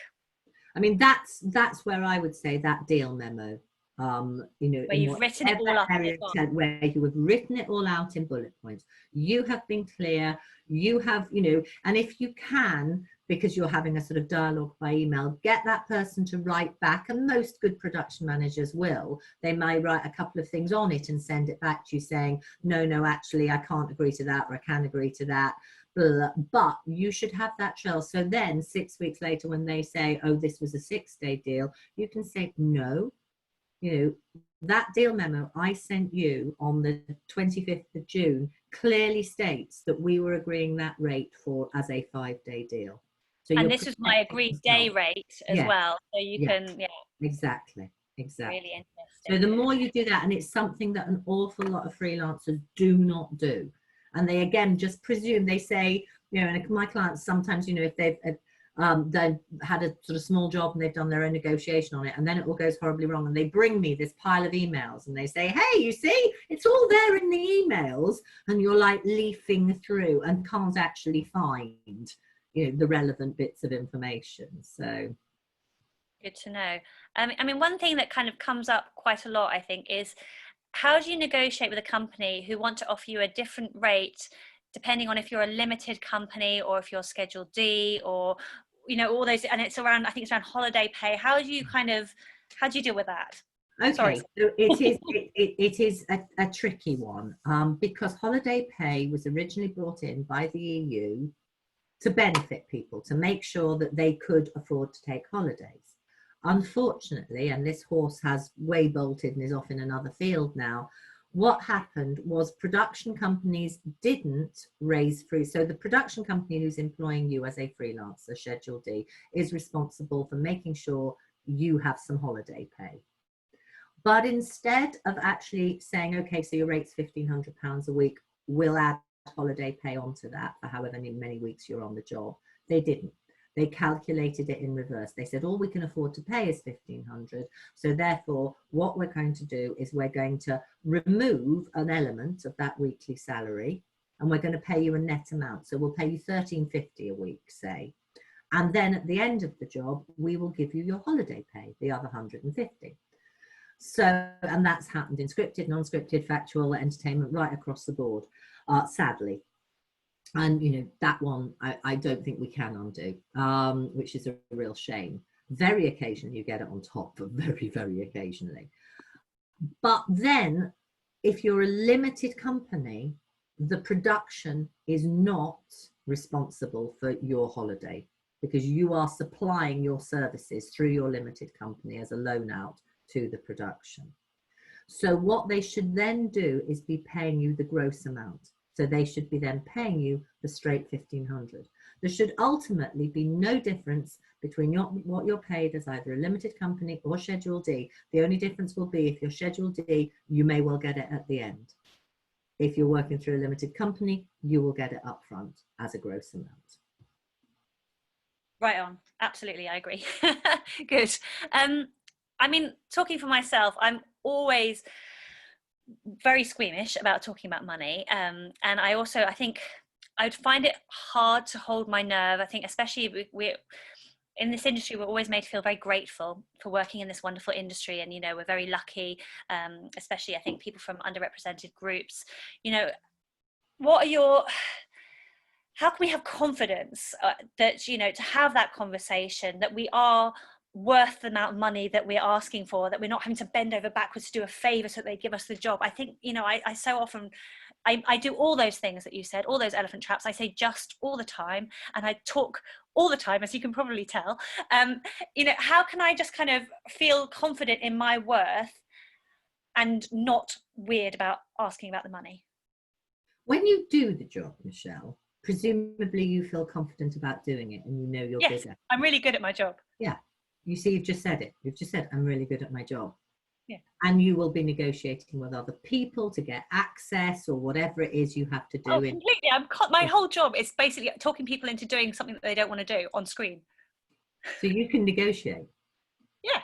I mean, that's where I would say that deal memo you know, Where you've written it all up in advance. where you have written it all out in bullet points. You have been clear, you have, you know, and if you can, because you're having a sort of dialogue by email, get that person to write back, and most good production managers will. They may write a couple of things on it and send it back to you saying, no, actually, I can't agree to that, or I can agree to that. But you should have that trail. So then 6 weeks later, when they say, oh, this was a 6-day deal, you can say, no, you know, that deal memo I sent you on the 25th of June clearly states that we were agreeing that rate for as a 5-day deal. So and this was my agreed day rate as well. So you can, Exactly. Really interesting. So the more you do that, and it's something that an awful lot of freelancers do not do. And they, again, just presume, they say, you know, and my clients sometimes, you know, if they've had a sort of small job and they've done their own negotiation on it, and then it all goes horribly wrong, and they bring me this pile of emails and they say, hey, you see, it's all there in the emails, and you're like leafing through and can't actually find, you know, the relevant bits of information. So good to know. I mean, one thing that kind of comes up quite a lot, I think, is how do you negotiate with a company who want to offer you a different rate depending on if you're a limited company or if you're Schedule D, or, you know, all those, and it's around, I think it's around holiday pay. How do you deal with that? Okay, Sorry. so it is a tricky one, because holiday pay was originally brought in by the EU to benefit people, to make sure that they could afford to take holidays. Unfortunately, and this horse has way bolted and is off in another field now, what happened was production companies didn't raise free. So the production company who's employing you as a freelancer, Schedule D, is responsible for making sure you have some holiday pay. But instead of actually saying, okay, so your rate's £1,500 a week, we'll add holiday pay onto that for however many weeks you're on the job, they didn't. They calculated it in reverse. They said, all we can afford to pay is £1,500. So therefore, what we're going to do is we're going to remove an element of that weekly salary, and we're going to pay you a net amount. So we'll pay you £1,350 a week, say. And then at the end of the job, we will give you your holiday pay, the other £150. So, and that's happened in scripted, non-scripted, factual, entertainment, right across the board, sadly. And, you know, that one, I don't think we can undo, which is a real shame. Very occasionally you get it on top, but very, very occasionally. But then if you're a limited company, the production is not responsible for your holiday, because you are supplying your services through your limited company as a loan out to the production. So what they should then do is be paying you the gross amount. So they should be then paying you the straight £1,500. There should ultimately be no difference between what you're paid as either a limited company or Schedule D. The only difference will be if you're Schedule D, you may well get it at the end. If you're working through a limited company, you will get it up front as a gross amount. Right on. Absolutely, I agree. Good. I mean, talking for myself, I'm always very squeamish about talking about money, and I think I'd find it hard to hold my nerve. I think especially we're in this industry, we're always made to feel very grateful for working in this wonderful industry, and, you know, we're very lucky, especially I think people from underrepresented groups. You know, how can we have confidence that, you know, to have that conversation, that we are worth the amount of money that we're asking for, that we're not having to bend over backwards to do a favor so that they give us the job? I think, you know, I so often, I do all those things that you said, all those elephant traps. I say just all the time, and I talk all the time, as you can probably tell. You know, how can I just kind of feel confident in my worth and not weird about asking about the money? When you do the job, Michelle, presumably you feel confident about doing it, and you know you're good at it. I'm really good at my job. Yeah. You see, you've just said it. You've just said, I'm really good at my job. Yeah. And you will be negotiating with other people to get access or whatever it is you have to do. Oh, completely. My whole job is basically talking people into doing something that they don't want to do on screen. So you can negotiate. Yeah.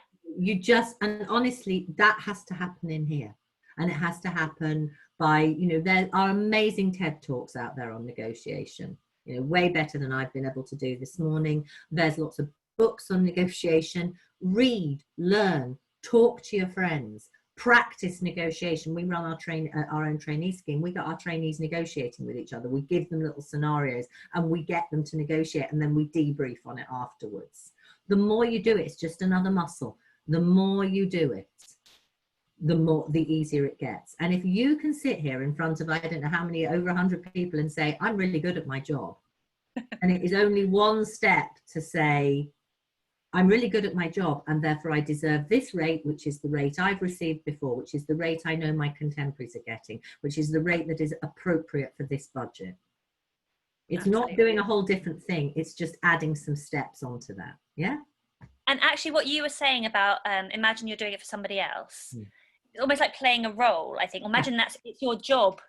And honestly, that has to happen in here. And it has to happen by, you know, there are amazing TED Talks out there on negotiation, you know, way better than I've been able to do this morning. There's lots of books on negotiation. Read, learn, talk to your friends, practice negotiation. We run our own trainee scheme. We got our trainees negotiating with each other. We give them little scenarios and we get them to negotiate, and then we debrief on it afterwards. The more you do it, it's just another muscle. The more you do it, the easier it gets. And if you can sit here in front of, I don't know how many, over 100 people and say, I'm really good at my job. And it is only one step to say, I'm really good at my job, and therefore I deserve this rate, which is the rate I've received before, which is the rate I know my contemporaries are getting, which is the rate that is appropriate for this budget. It's Absolutely. not doing a whole different thing. It's just adding some steps onto that. Yeah. And actually what you were saying about, imagine you're doing it for somebody else. It's almost like playing a role, I think. Imagine it's your job.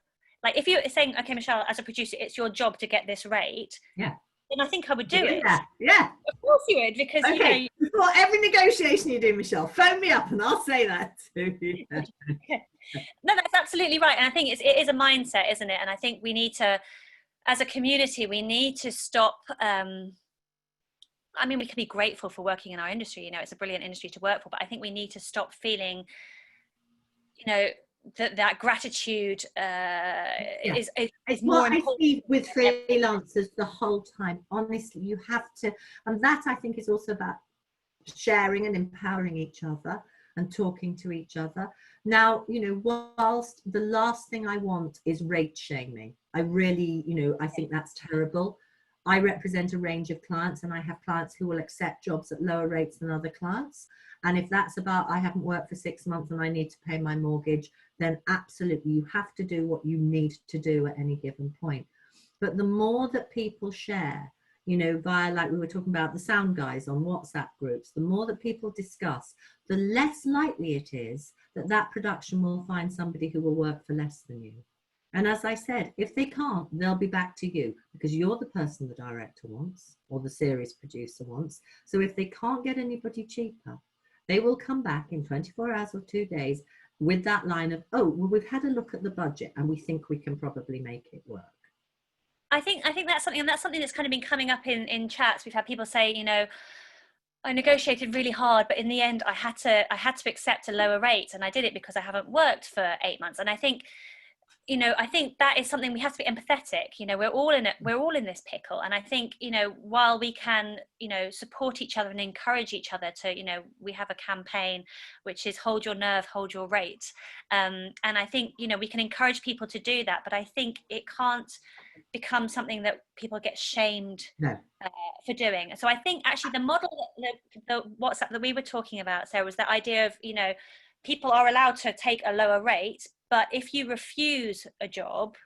Like if you're saying, okay, Michelle, as a producer, it's your job to get this rate. Yeah. Then I think I would do it. Yeah. Of course you would, because okay. Before every negotiation you do, Michelle, phone me up and I'll say that to you. No, that's absolutely right. And I think it is a mindset, isn't it? And I think we need to, as a community, we need to stop. I mean, we can be grateful for working in our industry. It's a brilliant industry to work for, but I think we need to stop feeling, that gratitude is more important. I see with freelancers the whole time. Honestly, you have to, and that I think is also about sharing and empowering each other and talking to each other. Now, whilst the last thing I want is rate shaming, I really, I think that's terrible. I represent a range of clients, and I have clients who will accept jobs at lower rates than other clients. And if that's about, I haven't worked for 6 months and I need to pay my mortgage, then absolutely you have to do what you need to do at any given point. But the more that people share, via, like we were talking about, the sound guys on WhatsApp groups, the more that people discuss, the less likely it is that that production will find somebody who will work for less than you. And as I said, if they can't, they'll be back to you, because you're the person the director wants or the series producer wants. So if they can't get anybody cheaper, they will come back in 24 hours or 2 days with that line of, oh, well, we've had a look at the budget and we think we can probably make it work. I think that's something, and that's something that's kind of been coming up in chats. We've had people say, I negotiated really hard, but in the end I had to accept a lower rate, and I did it because I haven't worked for 8 months. And I think that is something we have to be empathetic. We're all in this pickle. And I think, while we can, support each other and encourage each other to, we have a campaign, which is hold your nerve, hold your rate. And I think, we can encourage people to do that, but I think it can't become something that people get shamed for doing. So I think actually the model, the WhatsApp that we were talking about, Sarah, was the idea of, people are allowed to take a lower rate, but if you refuse a job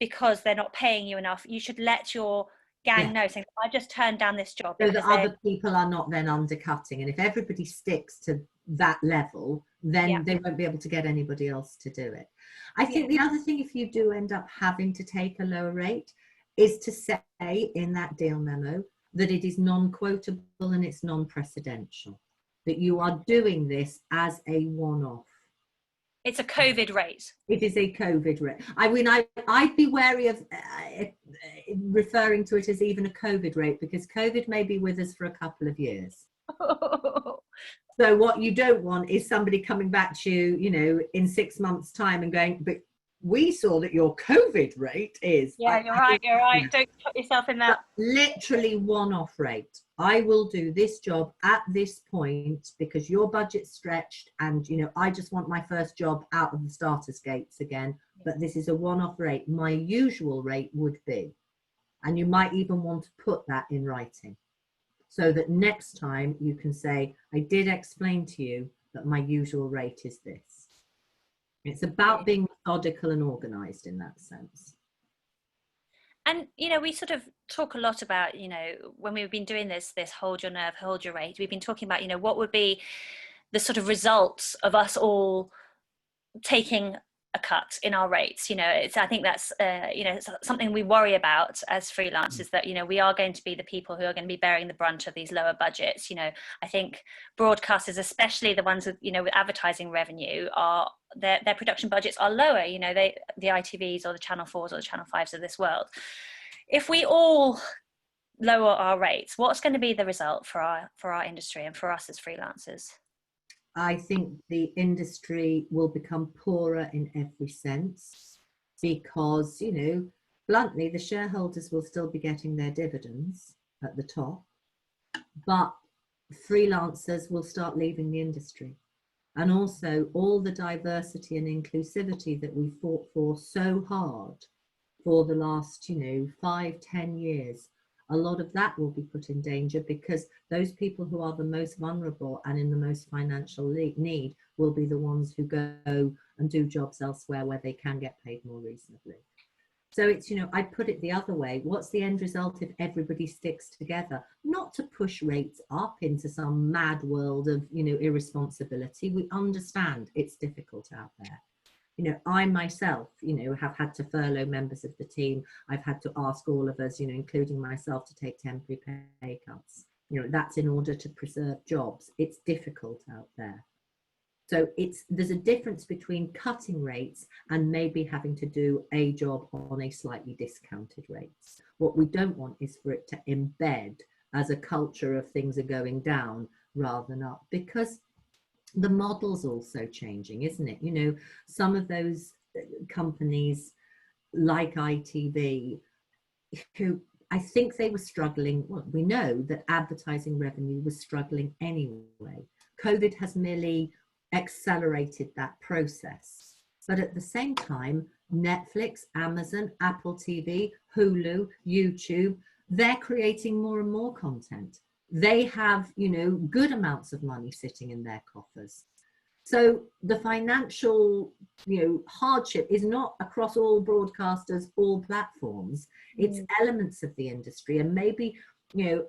because they're not paying you enough, you should let your gang know, saying, I just turned down this job. So that other people are not then undercutting. And if everybody sticks to that level, then they won't be able to get anybody else to do it. I think the other thing, if you do end up having to take a lower rate, is to say in that deal memo that it is non-quotable and it's non-precedential, that you are doing this as a one-off. It's a COVID rate. It is a COVID rate. I mean, I'd be wary of referring to it as even a COVID rate, because COVID may be with us for a couple of years. So what you don't want is somebody coming back to you, in 6 months' time and going, but we saw that your COVID rate is. Yeah, you're right. Don't put yourself in that. Literally one-off rate. I will do this job at this point because your budget's stretched, and I just want my first job out of the starter's gates again. But this is a one-off rate. My usual rate would be, and you might even want to put that in writing, so that next time you can say, I did explain to you that my usual rate is this. It's about being methodical and organized in that sense. And, we sort of talk a lot about, when we've been doing this hold your nerve, hold your rate, we've been talking about, what would be the sort of results of us all taking a cut in our rates. I think that's, it's something we worry about as freelancers, that, we are going to be the people who are going to be bearing the brunt of these lower budgets. I think broadcasters, especially the ones with, with advertising revenue, their production budgets are lower, the ITVs or the Channel 4s or the Channel 5s of this world. If we all lower our rates, what's going to be the result for our industry and for us as freelancers? I think the industry will become poorer in every sense because, you know, bluntly, the shareholders will still be getting their dividends at the top, but freelancers will start leaving the industry. And also all the diversity and inclusivity that we fought for so hard for the last, you know, 5-10 years, a lot of that will be put in danger because those people who are the most vulnerable and in the most financial need will be the ones who go and do jobs elsewhere where they can get paid more reasonably. So it's, you know, I put it the other way. What's the end result if everybody sticks together? Not to push rates up into some mad world of, you know, irresponsibility. We understand it's difficult out there. You know, I myself, you know, have had to furlough members of the team. I've had to ask all of us, you know, including myself, to take temporary pay cuts. You know, that's in order to preserve jobs. It's difficult out there. So there's a difference between cutting rates and maybe having to do a job on a slightly discounted rates. What we don't want is for it to embed as a culture of things are going down rather than up, because the model's also changing, isn't it? You know, some of those companies like ITV, who I think they were struggling, well, we know that advertising revenue was struggling anyway. COVID has merely accelerated that process. But at the same time, Netflix, Amazon, Apple TV, Hulu, YouTube, they're creating more and more content. They have, you know, good amounts of money sitting in their coffers. So the financial, you know, hardship is not across all broadcasters, all platforms. It's elements of the industry. And maybe, you know,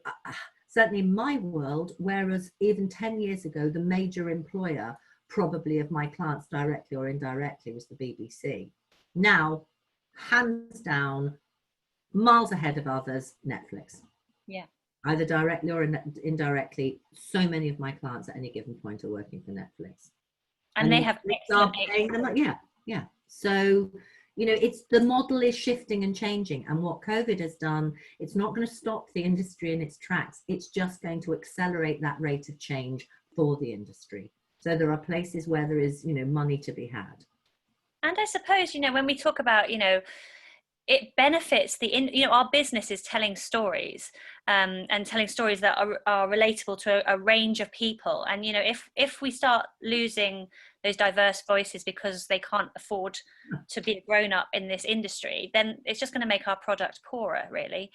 certainly in my world, whereas even 10 years ago, the major employer probably of my clients directly or indirectly was the BBC. Now, hands down, miles ahead of others, Netflix. Yeah. Either directly or indirectly, so many of my clients at any given point are working for Netflix. And they have excellent paying them. Yeah. So, you know, it's the model is shifting and changing. And what COVID has done, it's not going to stop the industry in its tracks. It's just going to accelerate that rate of change for the industry. So there are places where there is, you know, money to be had. And I suppose, you know, when we talk about, you know, it benefits you know, our business is telling stories, and telling stories that are relatable to a range of people. And, you know, if we start losing those diverse voices because they can't afford to be a grown up in this industry, then it's just going to make our product poorer, really.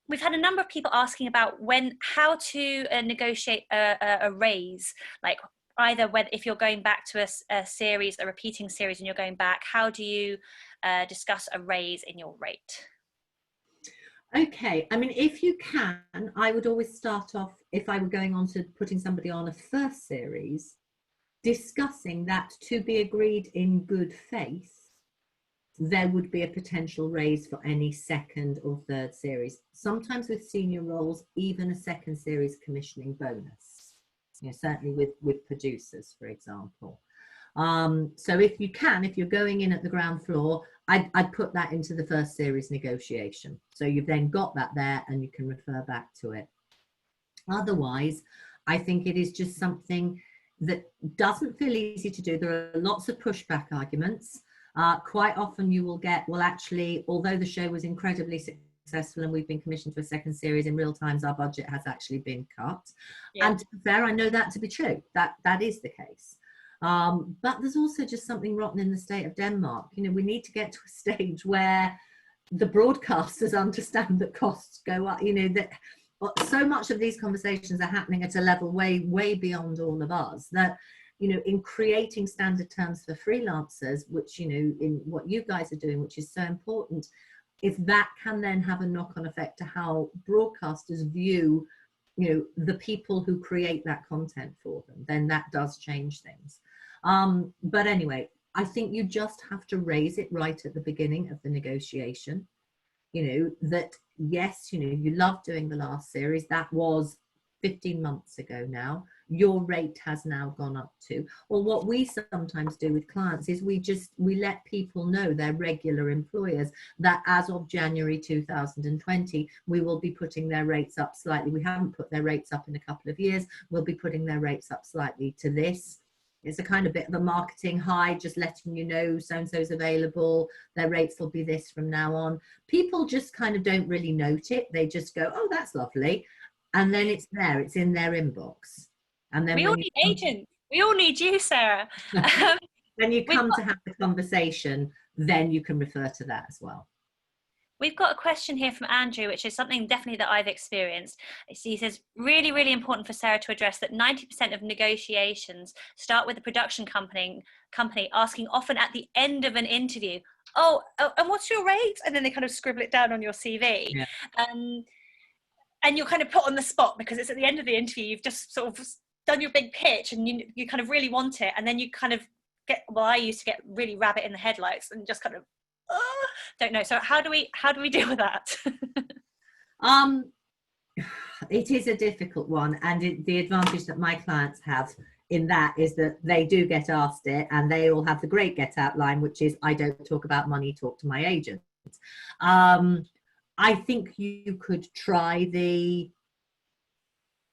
We've had a number of people asking about how to negotiate a raise, like either if you're going back to a series, a repeating series, and you're going back, how do you discuss a raise in your rate? Okay, I mean, if you can, I would always start off, if I were going on to putting somebody on a first series, discussing that to be agreed in good faith, there would be a potential raise for any second or third series. Sometimes with senior roles, even a second series commissioning bonus, you know, certainly with producers, for example. So if you can, if you're going in at the ground floor, I'd put that into the first series negotiation. So you've then got that there and you can refer back to it. Otherwise, I think it is just something that doesn't feel easy to do. There are lots of pushback arguments. Quite often you will get, well, actually, although the show was incredibly successful and we've been commissioned for a second series, in real times our budget has actually been cut. Yeah. And to be fair, I know that to be true. That is the case. But there's also just something rotten in the state of Denmark. You know, we need to get to a stage where the broadcasters understand that costs go up. You know, that so much of these conversations are happening at a level way beyond all of us, that, you know, in creating standard terms for freelancers, which, you know, in what you guys are doing, which is so important, if that can then have a knock-on effect to how broadcasters view, you know, the people who create that content for them, then that does change things. But anyway, I think you just have to raise it right at the beginning of the negotiation. You know, that yes, you know, you love doing the last series. That was 15 months ago now. your rate has now gone up to. Or what we sometimes do with clients is we let people know, their regular employers, that as of January 2020, we will be putting their rates up slightly. We haven't put their rates up in a couple of years. We'll be putting their rates up slightly to this. It's a kind of bit of a marketing high, just letting you know so-and-so's available, their rates will be this from now on. People just kind of don't really note it. They just go, oh, that's lovely. And then it's there, it's in their inbox. And then we all need agents. We all need you, Sarah. When you come to have the conversation, then you can refer to that as well. We've got a question here from Andrew, which is something definitely that I've experienced. He says, really, really important for Sarah to address that 90% of negotiations start with the production company asking often at the end of an interview, oh, and what's your rate? And then they kind of scribble it down on your CV. Yeah. And you're kind of put on the spot because it's at the end of the interview, you've just sort of done your big pitch and you kind of really want it. And then you kind of get, well, I used to get really rabbit in the headlights and just kind of, don't know. So how do we deal with that? It is a difficult one, and the advantage that my clients have in that is that they do get asked it, and they all have the great get out line, which is, I don't talk about money, talk to my agent. I think you could try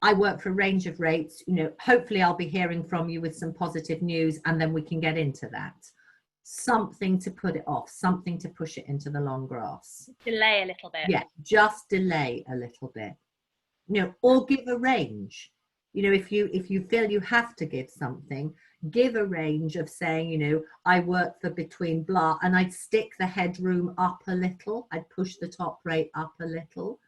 I work for a range of rates, hopefully I'll be hearing from you with some positive news, and then we can get into that. Something to put it off, something to push it into the long grass. Delay a little bit. Yeah, just delay a little bit. Or give a range. If you feel you have to give something, give a range of saying, I work for between blah, and I'd stick the headroom up a little. I'd push the top rate up a little.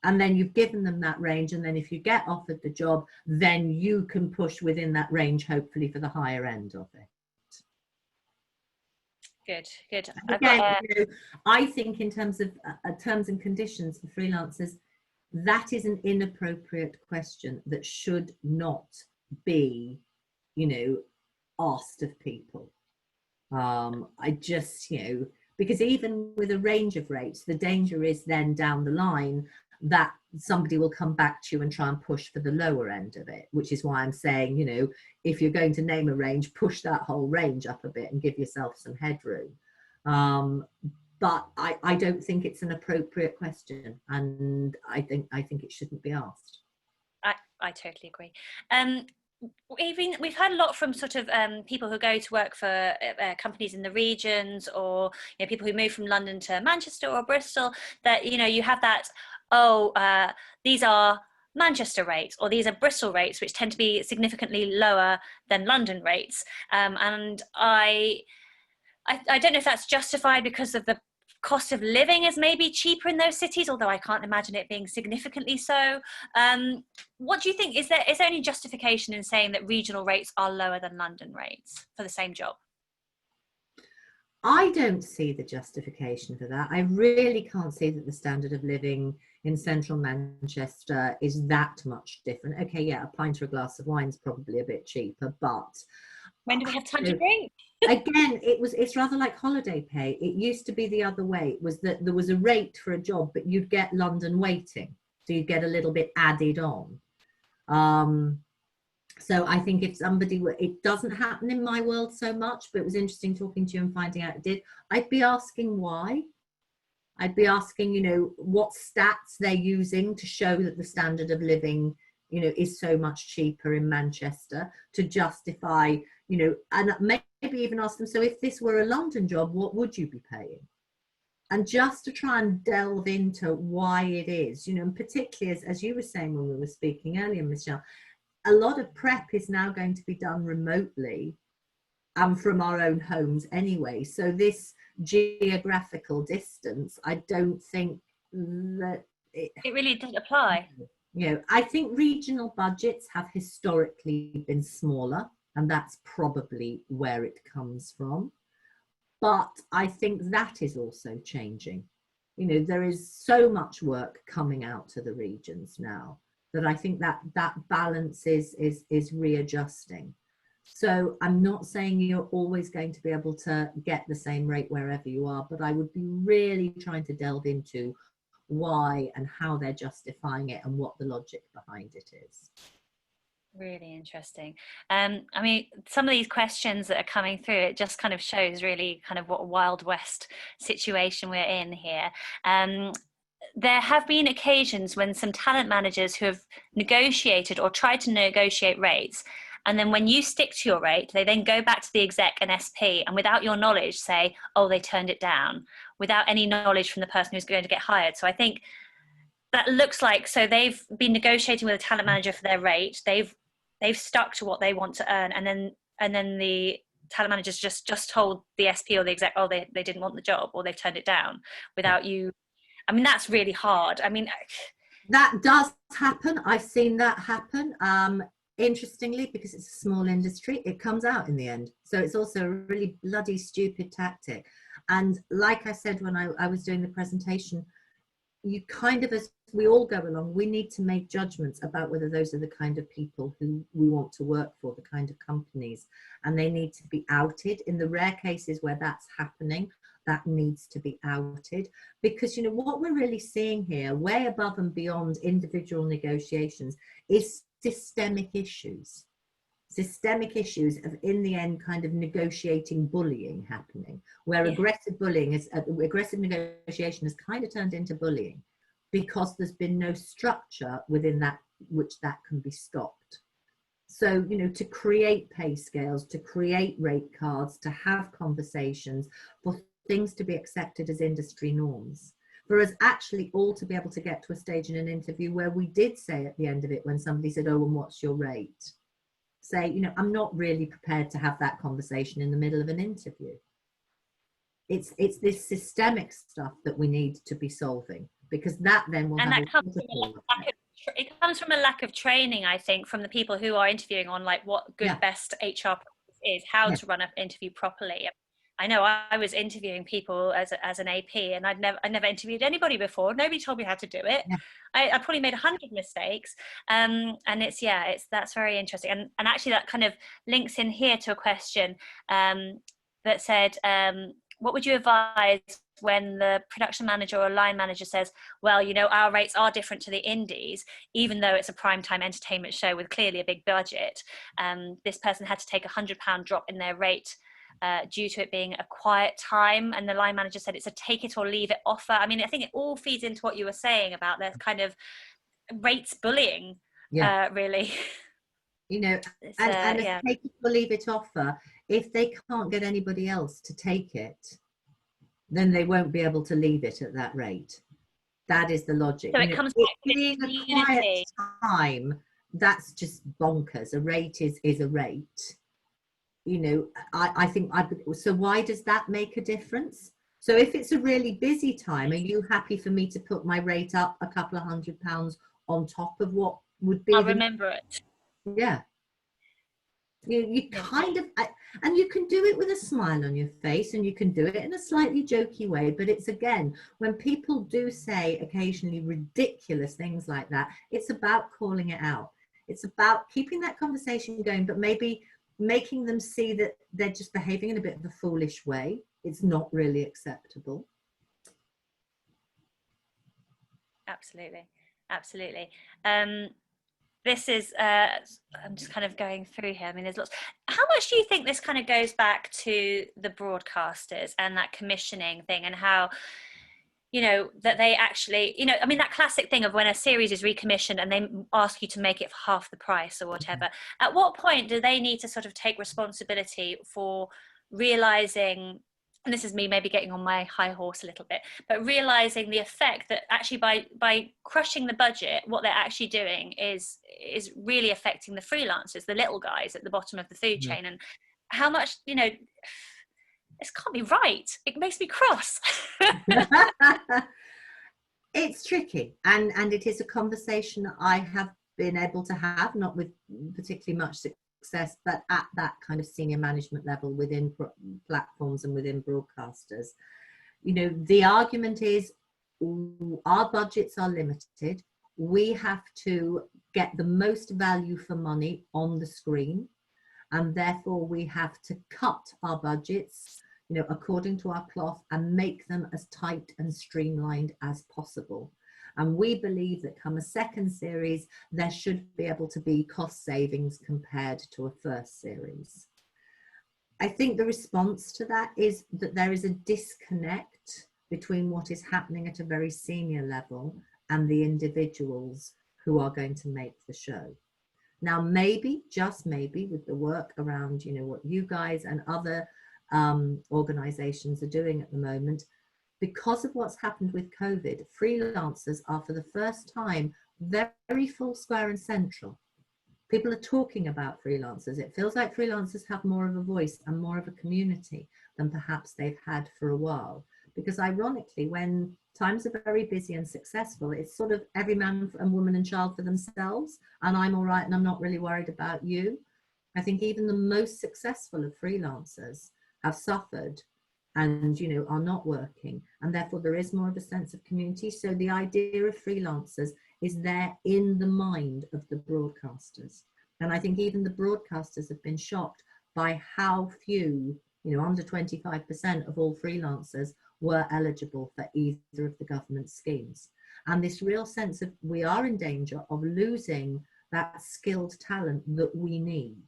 And then you've given them that range. And then if you get offered the job, then you can push within that range, hopefully for the higher end of it. Good. Again, I think in terms of terms and conditions for freelancers, that is an inappropriate question that should not be, asked of people. I just, because even with a range of rates, the danger is then down the line that somebody will come back to you and try and push for the lower end of it, which is why I'm saying, if you're going to name a range, push that whole range up a bit and give yourself some headroom. But I don't think it's an appropriate question, and I think it shouldn't be asked. I totally agree. We've heard a lot from sort of people who go to work for companies in the regions, or people who move from London to Manchester or Bristol, that you have that, these are Manchester rates, or these are Bristol rates, which tend to be significantly lower than London rates. And I don't know if that's justified because of the cost of living is maybe cheaper in those cities, although I can't imagine it being significantly so. What do you think? Is there any justification in saying that regional rates are lower than London rates for the same job? I don't see the justification for that. I really can't see that the standard of living in central Manchester is that much different. Okay, yeah, a pint or a glass of wine is probably a bit cheaper, but when do we have time to drink? Again, it's rather like holiday pay. It used to be the other way. It was that there was a rate for a job, but you'd get London waiting, so you'd get a little bit added on. So I think if somebody it doesn't happen in my world so much, but it was interesting talking to you and finding out it did. I'd be asking why. I'd be asking, what stats they're using to show that the standard of living, is so much cheaper in Manchester, to justify, and maybe even ask them, so if this were a London job, what would you be paying? And just to try and delve into why it is, and particularly as you were saying when we were speaking earlier, Michelle, a lot of prep is now going to be done remotely and from our own homes anyway. So this geographical distance, I don't think that it really doesn't apply. I think regional budgets have historically been smaller, and that's probably where it comes from. But I think that is also changing. There is so much work coming out to the regions now that I think that balance is readjusting. So I'm not saying you're always going to be able to get the same rate wherever you are, but I would be really trying to delve into why and how they're justifying it and what the logic behind it is. Really interesting. I mean, some of these questions that are coming through, it just kind of shows really kind of what a Wild West situation we're in here. There have been occasions when some talent managers who have negotiated or tried to negotiate rates, and then when you stick to your rate, they then go back to the exec and SP, and without your knowledge say, oh, they turned it down, without any knowledge from the person who's going to get hired. So I think that looks like, so they've been negotiating with a talent manager for their rate, they've stuck to what they want to earn, and then the talent managers just told the SP or the exec, oh, they didn't want the job, or they've turned it down without you. I mean, that's really hard. I mean, that does happen. I've seen that happen. Interestingly, because it's a small industry, it comes out in the end. So it's also a really bloody stupid tactic. And like I said when I was doing the presentation, you kind of, as we all go along, we need to make judgments about whether those are the kind of people who we want to work for, the kind of companies, and they need to be outed. In the rare cases where that's happening, that needs to be outed, because you know what we're really seeing here, way above and beyond individual negotiations, is systemic issues of, in the end, kind of negotiating bullying happening, where aggressive bullying is aggressive negotiation has kind of turned into bullying, because there's been no structure within that which that can be stopped. So, you know, to create pay scales, to create rate cards, to have conversations, for things to be accepted as industry norms, for us actually all to be able to get to a stage in an interview where we did say at the end of it, when somebody said, oh, and what's your rate? Say, you know, I'm not really prepared to have that conversation in the middle of an interview. It's this systemic stuff that we need to be solving, because that then will, and have, that comes from a lack of training, I think, from the people who are interviewing on like what good best HR practice is, how to run an interview properly. I know I was interviewing people as an AP, and I never interviewed anybody before. Nobody told me how to do it. I probably made 100 mistakes, and that's very interesting. And actually that kind of links in here to a question that said, what would you advise when the production manager or line manager says, well, you know, our rates are different to the indies, even though it's a primetime entertainment show with clearly a big budget. This person had to take £100 drop in their rate due to it being a quiet time, and the line manager said it's a take it or leave it offer. I mean, I think it all feeds into what you were saying about the kind of rates bullying, really. You know, and a take it or leave it offer, if they can't get anybody else to take it, then they won't be able to leave it at that rate. That is the logic. So it comes back to being a quiet time, that's just bonkers. A rate is a rate. You know, I think, so why does that make a difference? So if it's a really busy time, are you happy for me to put my rate up a couple of £100 on top of what would be? I'll remember it. Yeah. You kind of, and you can do it with a smile on your face, and you can do it in a slightly jokey way, but it's, again, when people do say occasionally ridiculous things like that, it's about calling it out. It's about keeping that conversation going, but maybe making them see that they're just behaving in a bit of a foolish way. It's not really acceptable. Absolutely. This is, I'm just kind of going through here. I mean, there's lots. How much do you think this kind of goes back to the broadcasters and that commissioning thing, and how, you know, that they actually, you know, I mean, that classic thing of when a series is recommissioned and they ask you to make it for half the price or whatever, at what point do they need to sort of take responsibility for realizing, and this is me maybe getting on my high horse a little bit, but realizing the effect that actually by crushing the budget, what they're actually doing is really affecting the freelancers, the little guys at the bottom of the food chain, and how much, you know, this can't be right. It makes me cross. It's tricky, and it is a conversation that I have been able to have, not with particularly much success, but at that kind of senior management level within platforms and within broadcasters. You know, the argument is our budgets are limited. We have to get the most value for money on the screen, and therefore we have to cut our budgets, you know, according to our cloth, and make them as tight and streamlined as possible. And we believe that come a second series, there should be able to be cost savings compared to a first series. I think the response to that is that there is a disconnect between what is happening at a very senior level and the individuals who are going to make the show. Now, maybe, just maybe, with the work around, you know, what you guys and other organizations are doing at the moment, because of what's happened with COVID, freelancers are for the first time very full, square and central. People are talking about freelancers. It feels like freelancers have more of a voice and more of a community than perhaps they've had for a while. Because ironically, when times are very busy and successful, it's sort of every man and woman and child for themselves, and I'm all right and I'm not really worried about you. I think even the most successful of freelancers have suffered and, you know, are not working, and therefore there is more of a sense of community. So the idea of freelancers is there in the mind of the broadcasters, and I think even the broadcasters have been shocked by how few, you know, under 25% of all freelancers were eligible for either of the government schemes. And this real sense of we are in danger of losing that skilled talent that we need.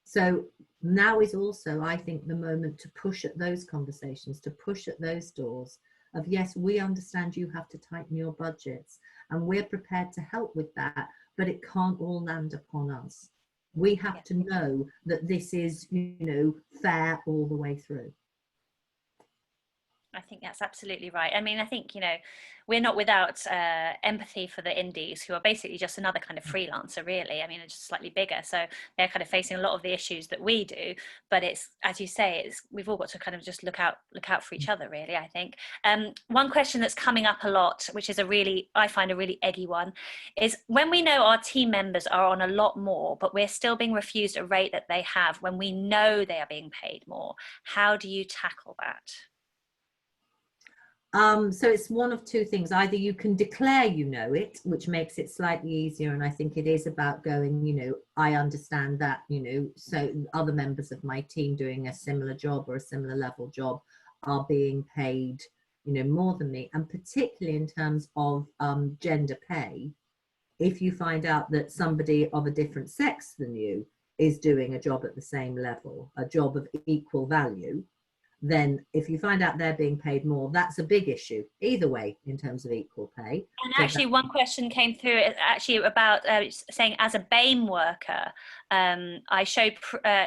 So now is also, I think, the moment to push at those conversations, to push at those doors of, yes, we understand you have to tighten your budgets and we're prepared to help with that, but it can't all land upon us. We have to know that this is, you know, fair all the way through. I think that's absolutely right. I mean, I think, you know, we're not without empathy for the indies, who are basically just another kind of freelancer, really. I mean, it's just slightly bigger. So they're kind of facing a lot of the issues that we do. But it's, as you say, it's, we've all got to kind of just look out for each other, really, I think. One question that's coming up a lot, which is I find a really eggy one, is when we know our team members are on a lot more, but we're still being refused a rate that they have when we know they are being paid more, how do you tackle that? So it's one of two things. Either you can declare you know it, which makes it slightly easier. And I think it is about going, you know, I understand that, you know, so other members of my team doing a similar job or a similar level job are being paid, you know, more than me. And particularly in terms of gender pay, if you find out that somebody of a different sex than you is doing a job at the same level, a job of equal value, then if you find out they're being paid more, that's a big issue either way in terms of equal pay. And actually one question came through actually about saying, as a BAME worker, I showed,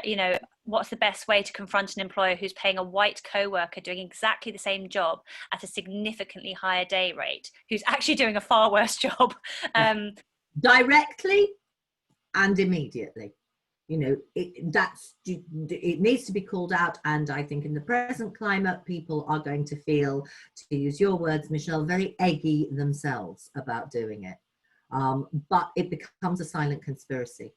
you know, what's the best way to confront an employer who's paying a white co-worker doing exactly the same job at a significantly higher day rate, who's actually doing a far worse job. Directly and immediately. You know, it needs to be called out, and I think in the present climate, people are going to feel, to use your words, Michelle, very eggy themselves about doing it. But it becomes a silent conspiracy.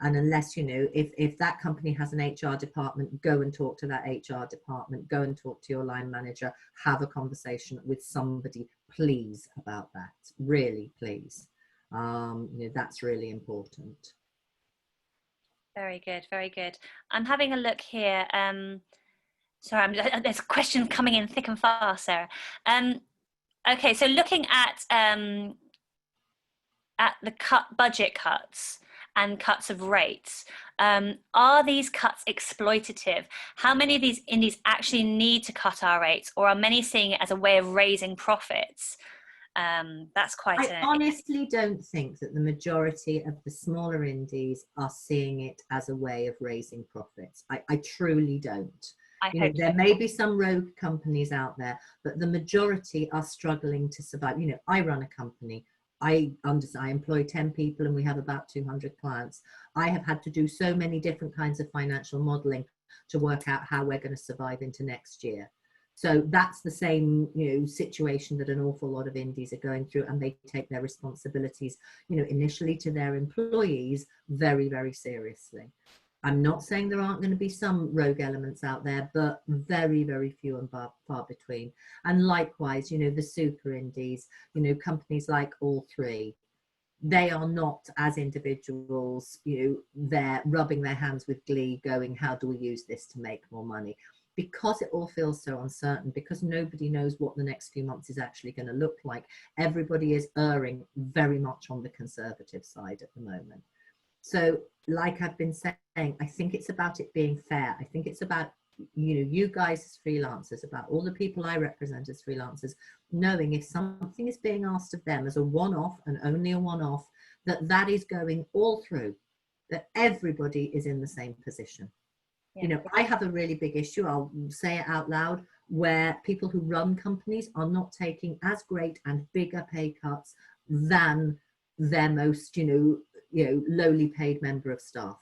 And unless, you know, if that company has an HR department, go and talk to that HR department, go and talk to your line manager, have a conversation with somebody, please, about that. Really, please. You know, that's really important. Very good, very good. I'm having a look here. Sorry, there's questions coming in thick and fast, Sarah. Okay, so looking at the budget cuts and cuts of rates, are these cuts exploitative? How many of these indies actually need to cut our rates, or are many seeing it as a way of raising profits? That's quite. I honestly don't think that the majority of the smaller indies are seeing it as a way of raising profits. I truly don't. You know, there may be some rogue companies out there, but the majority are struggling to survive. You know, I run a company. I employ 10 people and we have about 200 clients. I have had to do so many different kinds of financial modeling to work out how we're going to survive into next year. So that's the same, you know, situation that an awful lot of indies are going through, and they take their responsibilities, you know, initially to their employees very, very seriously. I'm not saying there aren't going to be some rogue elements out there, but very, very few and far between. And likewise, you know, the super indies, you know, companies like All Three, they are not, as individuals, you know, they're rubbing their hands with glee going, how do we use this to make more money? because it all feels so uncertain, because nobody knows what the next few months is actually going to look like, everybody is erring very much on the conservative side at the moment. So like I've been saying, I think it's about it being fair. I think it's about, you guys as freelancers, about all the people I represent as freelancers, knowing if something is being asked of them as a one-off and only a one-off, that is going all through, that everybody is in the same position. Yeah. I have a really big issue, I'll say it out loud, where people who run companies are not taking as great and bigger pay cuts than their most, lowly paid member of staff.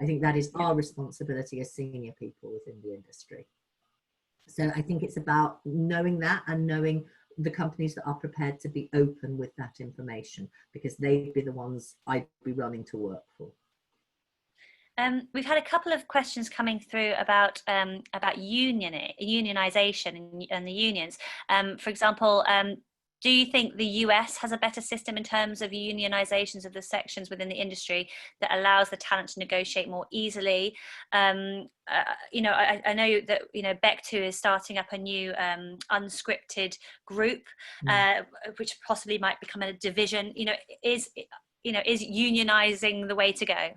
I think that is our responsibility as senior people within the industry. So I think it's about knowing that and knowing the companies that are prepared to be open with that information, because they'd be the ones I'd be running to work for. We've had a couple of questions coming through about unionization and the unions. For example, do you think the US has a better system in terms of unionizations of the sections within the industry that allows the talent to negotiate more easily? I know that Beck2 is starting up a new unscripted group, which possibly might become a division. Is unionizing the way to go?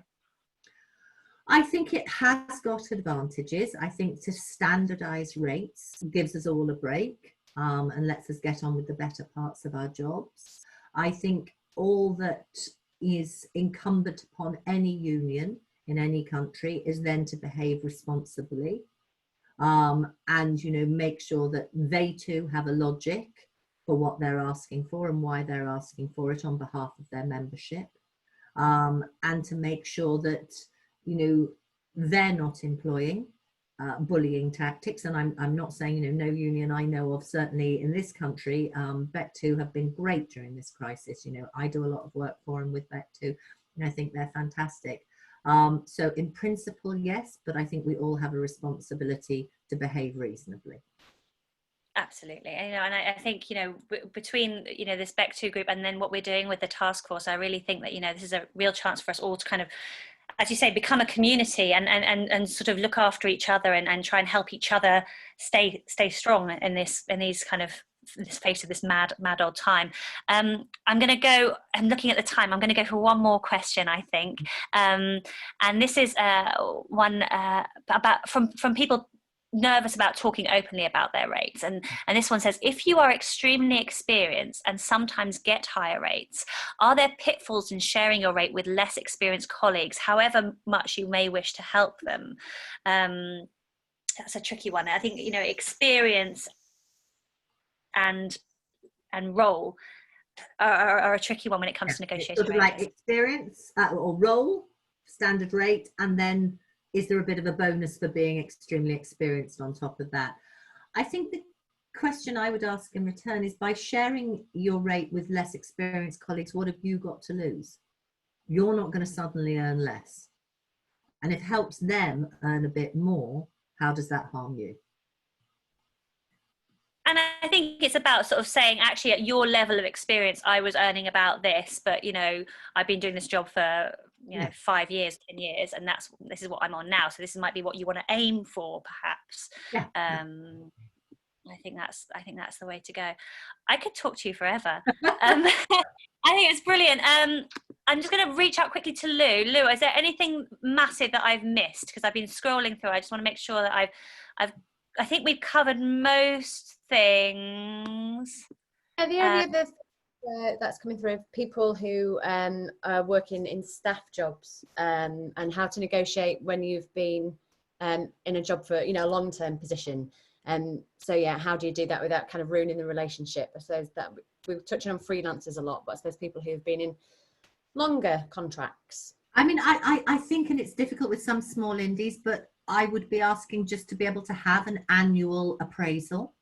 I think it has got advantages. I think to standardize rates gives us all a break and lets us get on with the better parts of our jobs. I think all that is incumbent upon any union in any country is then to behave responsibly and, make sure that they too have a logic for what they're asking for and why they're asking for it on behalf of their membership, and to make sure that they're not employing bullying tactics. And I'm not saying, no union I know of, certainly in this country. Beck2 have been great during this crisis. I do a lot of work for them with Beck2, and I think they're fantastic. So in principle, yes, but I think we all have a responsibility to behave reasonably. Absolutely. And I think, between, this Beck2 group and then what we're doing with the Taskforce, I really think that, this is a real chance for us all to kind of, as you say, become a community and sort of look after each other and try and help each other stay strong in this face of this mad old time. I'm looking at the time, I'm going to go for one more question, I think. And this is one from people nervous about talking openly about their rates, and this one says, if you are extremely experienced and sometimes get higher rates, are there pitfalls in sharing your rate with less experienced colleagues, however much you may wish to help them? That's a tricky one. I think experience and role are a tricky one when it comes to negotiating. Sort of like experience or role, standard rate, and then is there a bit of a bonus for being extremely experienced on top of that? I think the question I would ask in return is, by sharing your rate with less experienced colleagues, what have you got to lose? You're not going to suddenly earn less. And if it helps them earn a bit more, how does that harm you? And I think it's about sort of saying, actually, at your level of experience, I was earning about this, but, I've been doing this job for, 5 years, 10 years, and this is what I'm on now. So this might be what you want to aim for, perhaps. Yeah. I think that's the way to go. I could talk to you forever. I think it's brilliant. I'm just going to reach out quickly to Lou. Lou, is there anything massive that I've missed? Because I've been scrolling through. I just want to make sure that I think we've covered most things. The only other thing that's coming through, people who are working in staff jobs, and how to negotiate when you've been in a job for a long-term position. So yeah, how do you do that without kind of ruining the relationship? I suppose that we're touching on freelancers a lot, but I suppose people who've been in longer contracts. I mean, I think, and it's difficult with some small indies, but I would be asking just to be able to have an annual appraisal.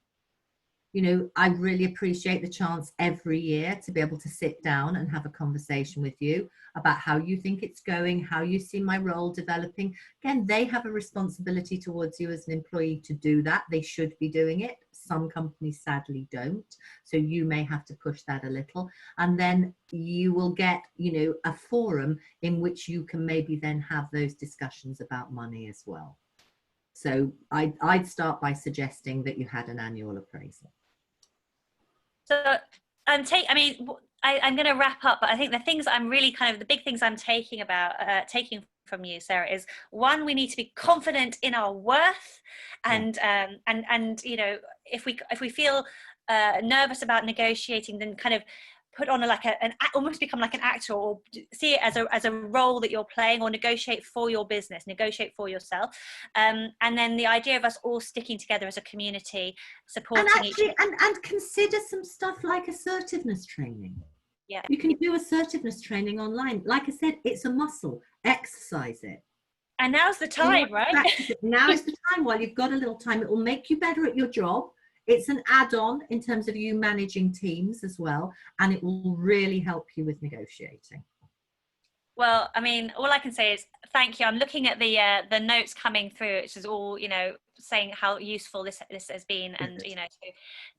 I really appreciate the chance every year to be able to sit down and have a conversation with you about how you think it's going, how you see my role developing. Again, they have a responsibility towards you as an employee to do that. They should be doing it. Some companies sadly don't. So you may have to push that a little. And then you will get, a forum in which you can maybe then have those discussions about money as well. So I'd start by suggesting that you had an annual appraisal. So I'm going to wrap up, but I think the things I'm really the big things I'm taking from you, Sarah, is one, we need to be confident in our worth, and you know, if we feel nervous about negotiating, then kind of put on almost become like an actor, or see it as a role that you're playing, or negotiate for your business, negotiate for yourself, and then the idea of us all sticking together as a community, supporting each other. And consider some stuff like assertiveness training. Yeah, you can do assertiveness training online. Like I said, it's a muscle. Exercise it. And now's the time, right? Now is the time. While you've got a little time, it will make you better at your job. It's an add-on in terms of you managing teams as well, and it will really help you with negotiating. Well, I mean, all I can say is thank you. I'm looking at the notes coming through, which is all, you know, saying how useful this has been, and you know, so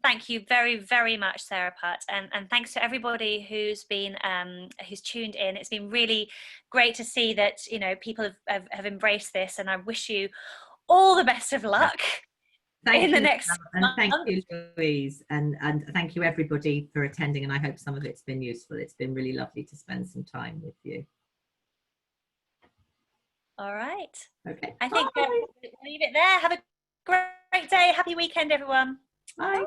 thank you very, very much, Sara Putt, and thanks to everybody who's tuned in. It's been really great to see that, you know, people have embraced this, and I wish you all the best of luck. Thank the you, next and thank you, Louise, and thank you everybody for attending, and I hope some of it's been useful. It's been really lovely to spend some time with you. All right. Okay. I think we'll leave it there. Have a great day. Happy weekend, everyone. Bye.